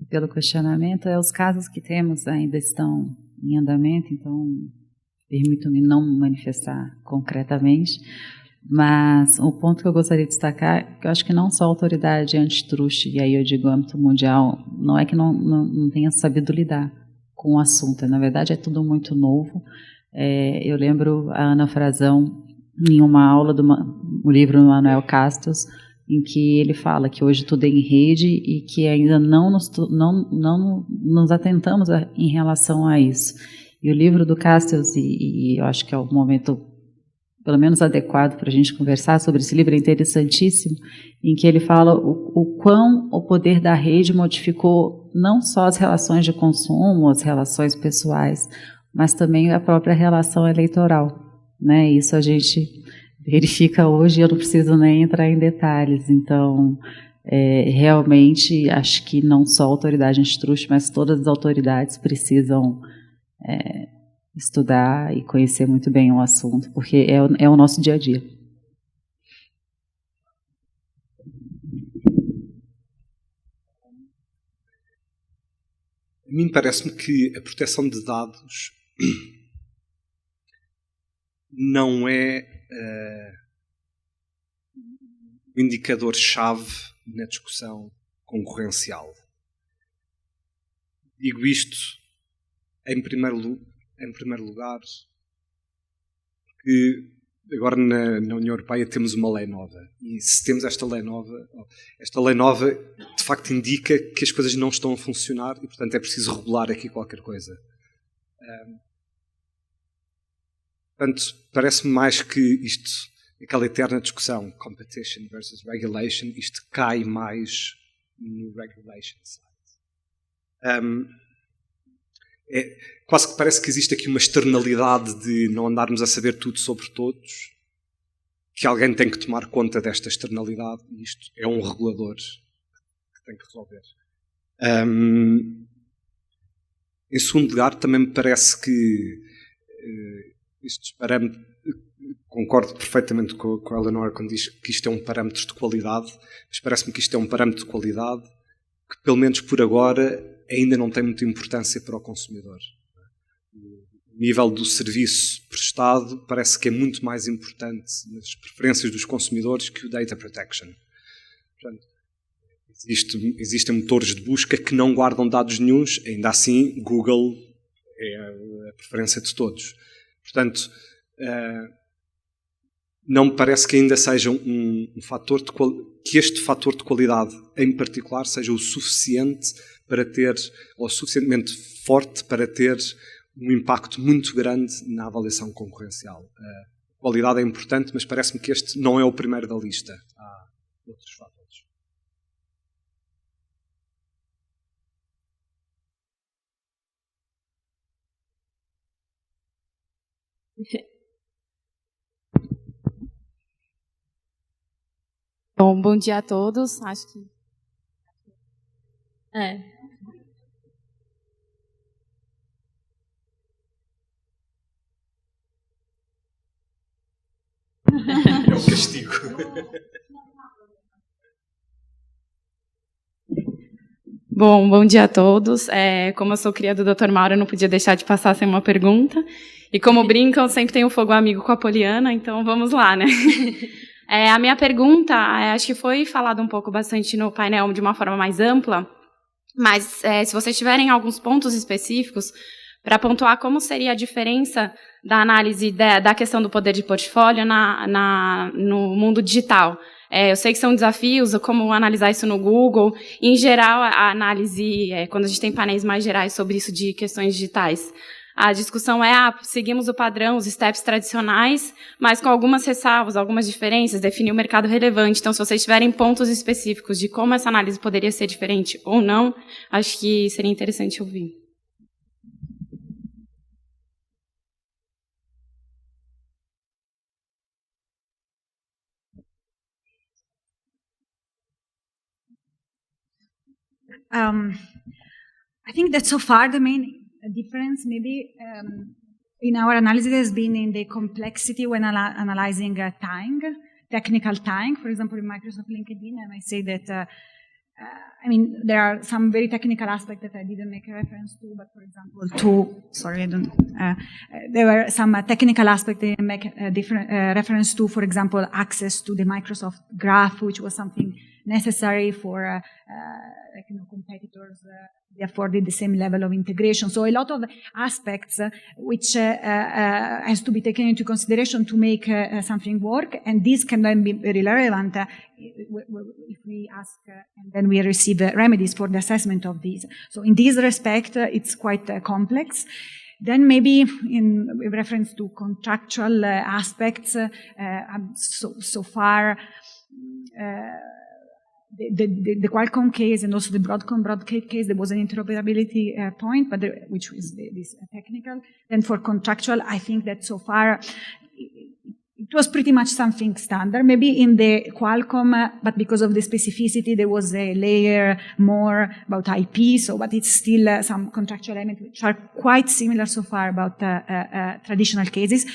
pelo questionamento. Os casos que temos ainda estão em andamento, então permito-me não manifestar concretamente. Mas o ponto que eu gostaria de destacar é que eu acho que não só a autoridade antitruste, e aí eu digo âmbito mundial, não é que não tenha sabido lidar com o assunto. Na verdade, é tudo muito novo. Eu lembro a Ana Frazão, em uma aula do livro do Manuel Castos, em que ele fala que hoje tudo é em rede e que ainda não nos atentamos em relação a isso. E o livro do Castos, e eu acho que é o momento pelo menos adequado para a gente conversar sobre esse livro, é interessantíssimo, em que ele fala o quão o poder da rede modificou não só as relações de consumo, as relações pessoais, mas também a própria relação eleitoral, né? Isso a gente verifica hoje, eu não preciso nem entrar em detalhes. Então, realmente, acho que não só a autoridade antitruste, mas todas as autoridades precisam estudar e conhecer muito bem o assunto, porque é o nosso dia a dia.
A mim parece-me que a proteção de dados não é um indicador-chave na discussão concorrencial. Digo isto em primeiro lugar porque agora na União Europeia temos uma lei nova e se temos esta lei nova de facto indica que as coisas não estão a funcionar e portanto é preciso regular aqui qualquer coisa. Portanto, parece-me mais que isto, aquela eterna discussão, competition versus regulation, isto cai mais no regulation side. Quase que parece que existe aqui uma externalidade de não andarmos a saber tudo sobre todos, que alguém tem que tomar conta desta externalidade e isto é um regulador que tem que resolver. Em segundo lugar, também me parece que estes parâmetros, concordo perfeitamente com a Eleanor quando diz que isto é um parâmetro de qualidade, mas parece-me que isto é um parâmetro de qualidade que, pelo menos por agora, ainda não tem muita importância para o consumidor. O nível do serviço prestado parece que é muito mais importante nas preferências dos consumidores que o data protection. Portanto, existem motores de busca que não guardam dados nenhuns, ainda assim Google é a preferência de todos. Portanto, não me parece que ainda seja um fator que este fator de qualidade em particular seja o suficiente para ter, ou suficientemente forte para ter um impacto muito grande na avaliação concorrencial. A qualidade é importante, mas parece-me que este não é o primeiro da lista. Há outros fatores.
Bom dia a todos. Acho que
É o castigo.
Bom dia a todos. Como eu sou cria do Dr. Mauro, eu não podia deixar de passar sem uma pergunta. E como brincam, sempre tem um fogo amigo com a Poliana, então vamos lá, né? A minha pergunta, acho que foi falado um pouco bastante no painel de uma forma mais ampla, mas se vocês tiverem alguns pontos específicos para pontuar como seria a diferença da análise da questão do poder de portfólio no mundo digital. Eu sei que são desafios, como analisar isso no Google. Em geral, a análise, quando a gente tem painéis mais gerais sobre isso de questões digitais, a discussão seguimos o padrão, os steps tradicionais, mas com algumas ressalvas, algumas diferenças, definir o mercado relevante. Então, se vocês tiverem pontos específicos de como essa análise poderia ser diferente ou não, acho que seria interessante ouvir.
I think that so far the main difference maybe in our analysis has been in the complexity when analyzing tying, technical tying. For example, in Microsoft LinkedIn, I might say that there are some very technical aspects that I didn't make a reference to, but for example, there were some technical aspects that I make a different reference to, for example, access to the Microsoft Graph, which was something necessary for competitors. They afforded the same level of integration. So a lot of aspects which has to be taken into consideration to make something work, and this can then be very relevant if we ask and then we receive remedies for the assessment of these. So in this respect, it's quite complex. Then maybe in reference to contractual aspects, so far, the Qualcomm case and also the Broadcom case, there was an interoperability point, but which is this technical. Then for contractual, I think that so far it was pretty much something standard. Maybe in the Qualcomm, but because of the specificity, there was a layer more about IP. So, but it's still some contractual elements which are quite similar so far about traditional cases.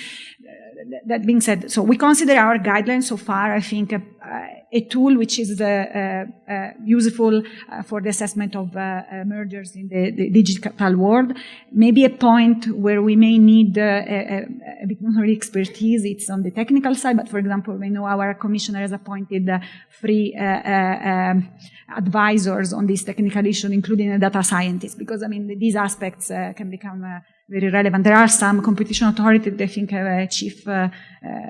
That being said, so we consider our guidelines so far, I think, a tool which is useful for the assessment of mergers in the digital world. Maybe a point where we may need a bit more expertise, it's on the technical side, but for example, we know our commissioner has appointed free advisors on this technical issue, including a data scientist, because, I mean, these aspects can become very relevant. There are some competition authorities that I think have a chief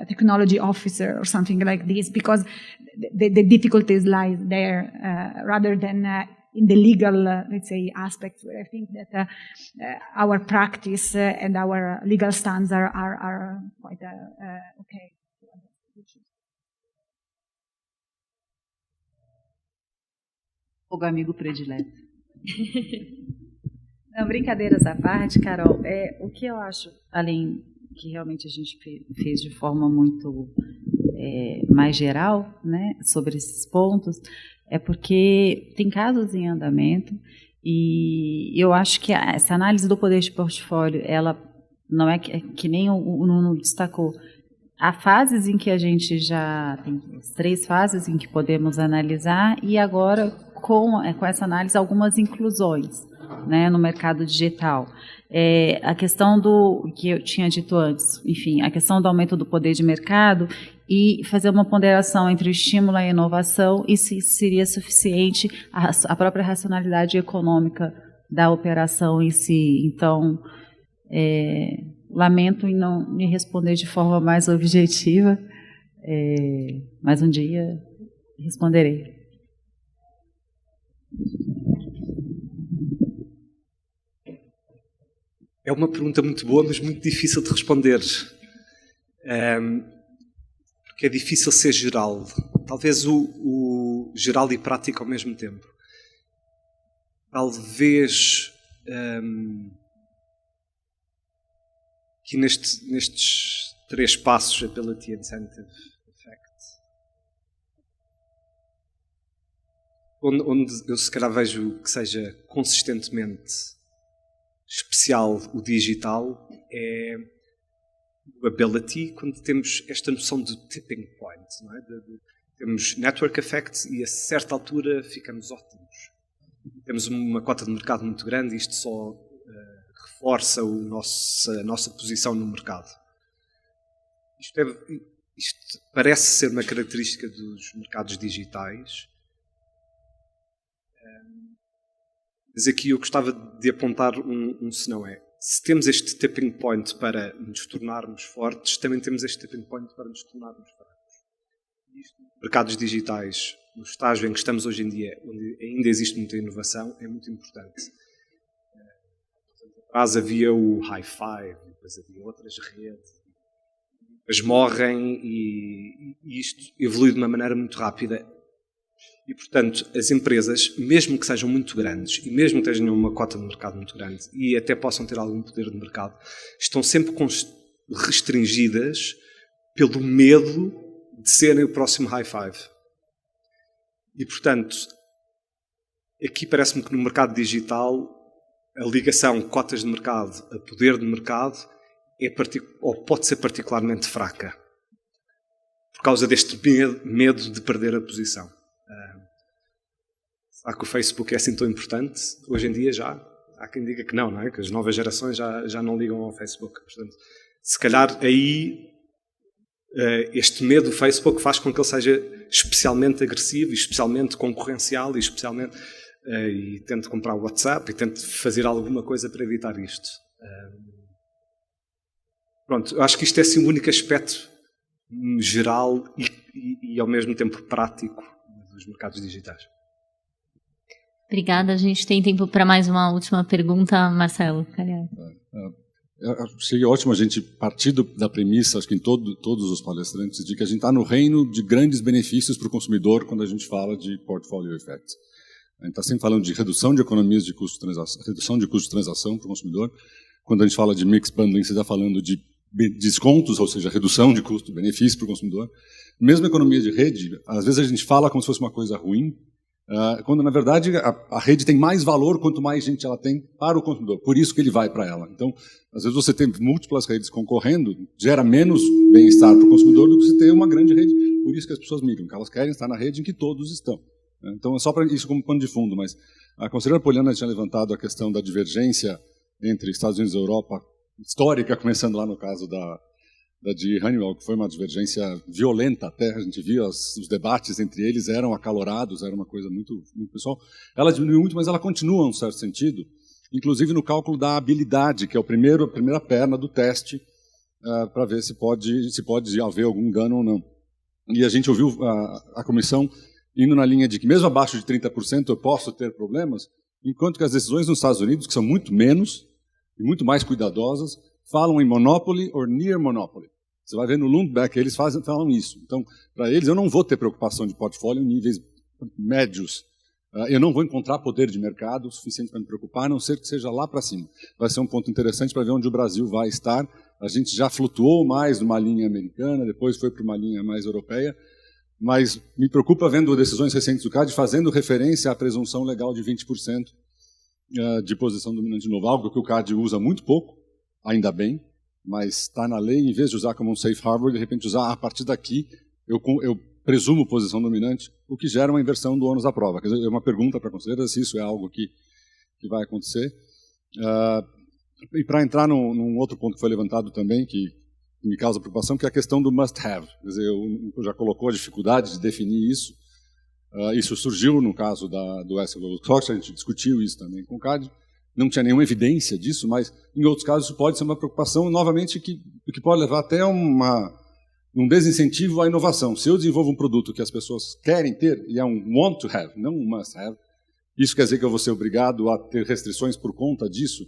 technology officer or something like this, because the difficulties lie there rather than in the legal, let's say, aspects, where I think that our practice and our legal standards are quite okay.
Fogo amigo predileto. Não, brincadeiras à parte, Carol, o que eu acho, além que realmente a gente fez de forma muito mais geral, né, sobre esses pontos, é porque tem casos em andamento e eu acho que essa análise do poder de portfólio, ela não é que nem o Nuno destacou. Há fases em que a gente já tem 3 fases em que podemos analisar e agora com essa análise algumas inclusões, né, no mercado digital. A questão do que eu tinha dito antes, enfim, a questão do aumento do poder de mercado e fazer uma ponderação entre o estímulo à inovação e se seria suficiente a própria racionalidade econômica da operação em si. Então, lamento em não me responder de forma mais objetiva, mas um dia responderei.
É uma pergunta muito boa, mas muito difícil de responder. Porque é difícil ser geral. Talvez o geral e prático ao mesmo tempo. Talvez que nestes 3 passos, Ability, Incentive, Effect, onde eu se calhar vejo que seja consistentemente especial o digital, é o Ability, quando temos esta noção de tipping point, não é? Temos network effects e a certa altura ficamos ótimos. Temos uma cota de mercado muito grande e isto só reforça a nossa posição no mercado. Isto parece ser uma característica dos mercados digitais, mas aqui eu gostava de apontar senão se temos este tipping point para nos tornarmos fortes, também temos este tipping point para nos tornarmos fracos. Mercados digitais, no estágio em que estamos hoje em dia, onde ainda existe muita inovação, é muito importante. Atrás havia o Hi-Fi, depois havia outras redes, depois morrem e isto evolui de uma maneira muito rápida. E, portanto, as empresas, mesmo que sejam muito grandes e mesmo que tenham uma cota de mercado muito grande e até possam ter algum poder de mercado, estão sempre restringidas pelo medo de serem o próximo high five. E, portanto, aqui parece-me que no mercado digital a ligação cotas de mercado a poder de mercado ou pode ser particularmente fraca por causa deste medo de perder a posição. Será que o Facebook é assim tão importante? Hoje em dia já. Há quem diga que não é? Que as novas gerações já não ligam ao Facebook. Portanto, se calhar aí este medo do Facebook faz com que ele seja especialmente agressivo, especialmente concorrencial e tente comprar o WhatsApp e tente fazer alguma coisa para evitar isto. Pronto, eu acho que isto é assim o único aspecto geral e ao mesmo tempo prático dos mercados digitais.
Obrigada. A gente tem tempo para mais uma última pergunta, Marcelo.
Achei ótimo a gente partir da premissa, acho que em todos os palestrantes, de que a gente está no reino de grandes benefícios para o consumidor quando a gente fala de portfolio effect. A gente está sempre falando de redução de economias de custo de transação, redução de custo de transação para o consumidor. Quando a gente fala de mix bundling, você está falando de descontos, ou seja, redução de custo, benefício para o consumidor. Mesmo a economia de rede, às vezes a gente fala como se fosse uma coisa ruim, quando, na verdade, a rede tem mais valor quanto mais gente ela tem para o consumidor. Por isso que ele vai para ela. Então, às vezes você tem múltiplas redes concorrendo, gera menos bem-estar para o consumidor do que você ter uma grande rede por isso que as pessoas migram, porque elas querem estar na rede em que todos estão. Então, é só para isso como pano de fundo, mas a conselheira Poliana tinha levantado a questão da divergência entre Estados Unidos e Europa, histórica, começando lá no caso da de Honeywell, que foi uma divergência violenta até, a gente via os debates entre eles eram acalorados, era uma coisa muito, muito pessoal. Ela diminuiu muito, mas ela continua, em um certo sentido, inclusive no cálculo da habilidade, que é a primeira perna do teste, para ver se pode haver algum engano ou não. E a gente ouviu a comissão indo na linha de que, mesmo abaixo de 30%, eu posso ter problemas, enquanto que as decisões nos Estados Unidos, que são muito menos e muito mais cuidadosas, falam em monopoly or near monopoly. Você vai ver no Lundbeck, eles falam isso. Então, para eles, eu não vou ter preocupação de portfólio em níveis médios. Eu não vou encontrar poder de mercado suficiente para me preocupar, a não ser que seja lá para cima. Vai ser um ponto interessante para ver onde o Brasil vai estar. A gente já flutuou mais numa linha americana, depois foi para uma linha mais europeia, mas me preocupa vendo decisões recentes do CAD fazendo referência à presunção legal de 20% de posição dominante de novo, algo que o CAD usa muito pouco, ainda bem, mas está na lei, em vez de usar como um safe harbor, de repente usar a partir daqui, eu presumo posição dominante, o que gera uma inversão do ônus da prova. Quer dizer, é uma pergunta para a conselheira se isso é algo que vai acontecer. E para entrar num outro ponto que foi levantado também, que me causa preocupação, que é a questão do must-have. Quer dizer, eu já colocou a dificuldade de definir isso. Isso surgiu no caso do S-Global, a gente discutiu isso também com o CAD. Não tinha nenhuma evidência disso, mas em outros casos isso pode ser uma preocupação, novamente, que pode levar até um desincentivo à inovação. Se eu desenvolvo um produto que as pessoas querem ter, e é um want to have, não um must have, isso quer dizer que eu vou ser obrigado a ter restrições por conta disso?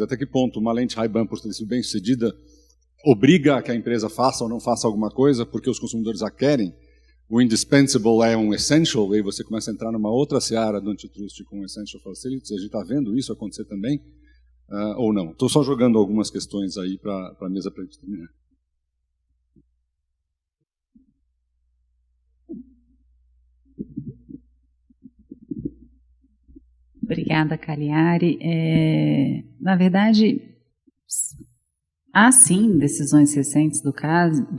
Até que ponto uma lente Ray-Ban, por ter sido bem sucedida, obriga a que a empresa faça ou não faça alguma coisa porque os consumidores a querem? O indispensable é um essential, e aí você começa a entrar numa outra seara do antitrust com essential facilities, e a gente está vendo isso acontecer também, ou não? Estou só jogando algumas questões aí para a mesa para a gente terminar.
Obrigada, Cagliari. Na verdade, há sim decisões recentes do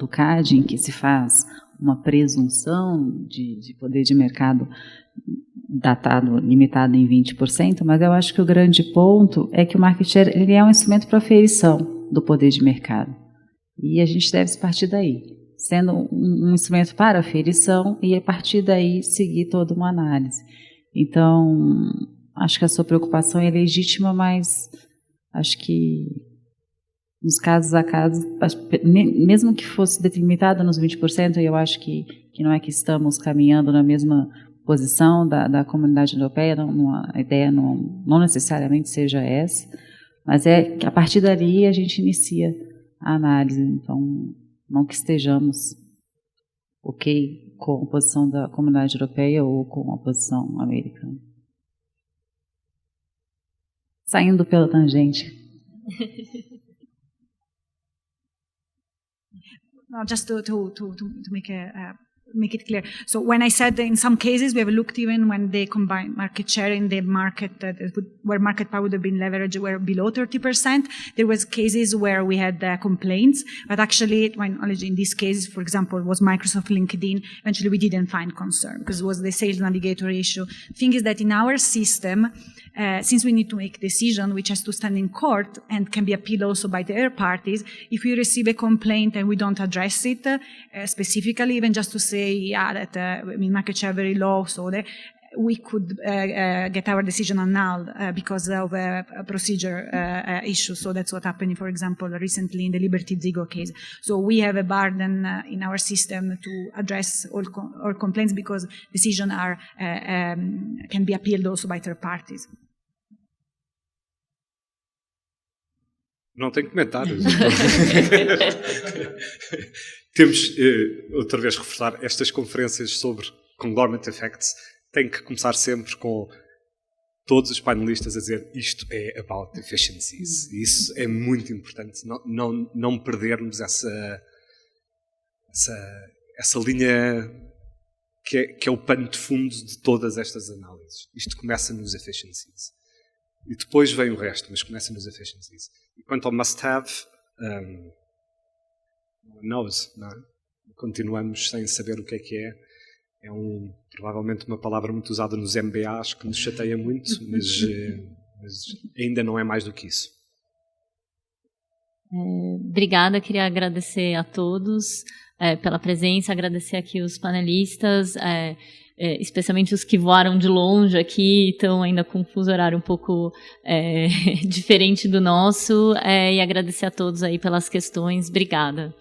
CAD em que se faz uma presunção de poder de mercado limitado em 20%, mas eu acho que o grande ponto é que o market share ele é um instrumento para aferição do poder de mercado. E a gente deve partir daí, sendo um instrumento para aferição e a partir daí seguir toda uma análise. Então, acho que a sua preocupação é legítima, mas acho que nos casos a casos, mesmo que fosse delimitado nos 20%, eu acho que não é que estamos caminhando na mesma posição da comunidade europeia, a ideia não necessariamente seja essa, mas é que a partir dali a gente inicia a análise, então não que estejamos ok com a posição da comunidade europeia ou com a posição americana. Saindo pela tangente.
No, just to make it clear. So when I said that in some cases we have looked even when they combine market share in the market where market power would have been leveraged were below 30%, there was cases where we had complaints, but actually when in these cases, for example, it was Microsoft LinkedIn, eventually we didn't find concern because it was the sales navigator issue. The thing is that in our system, since we need to make a decision which has to stand in court and can be appealed also by the third parties, if we receive a complaint and we don't address it specifically, even just to say, that market share very low, so that we could get our decision annulled because of a procedure issue. So that's what happened, for example, recently in the Liberty Ziggo case. So we have a burden in our system to address all complaints because decisions can be appealed also by third parties.
Não tenho comentários. Temos, outra vez, reforçar estas conferências sobre conglomerate effects. Tem que começar sempre com todos os painelistas a dizer isto é about efficiencies. Isso é muito importante. Não perdermos essa linha que é o pano de fundo de todas estas análises. Isto começa nos efficiencies. E depois vem o resto, mas começa nos efficiencies. E quanto ao must-have, knows, não é? continuamos sem saber o que é. É provavelmente uma palavra muito usada nos MBAs, que nos chateia muito, mas ainda não é mais do que isso.
Obrigada, queria agradecer a todos pela presença, agradecer aqui os panelistas, especialmente os que voaram de longe aqui, estão ainda com um fuso horário um pouco diferente do nosso, e agradecer a todos aí pelas questões. Obrigada.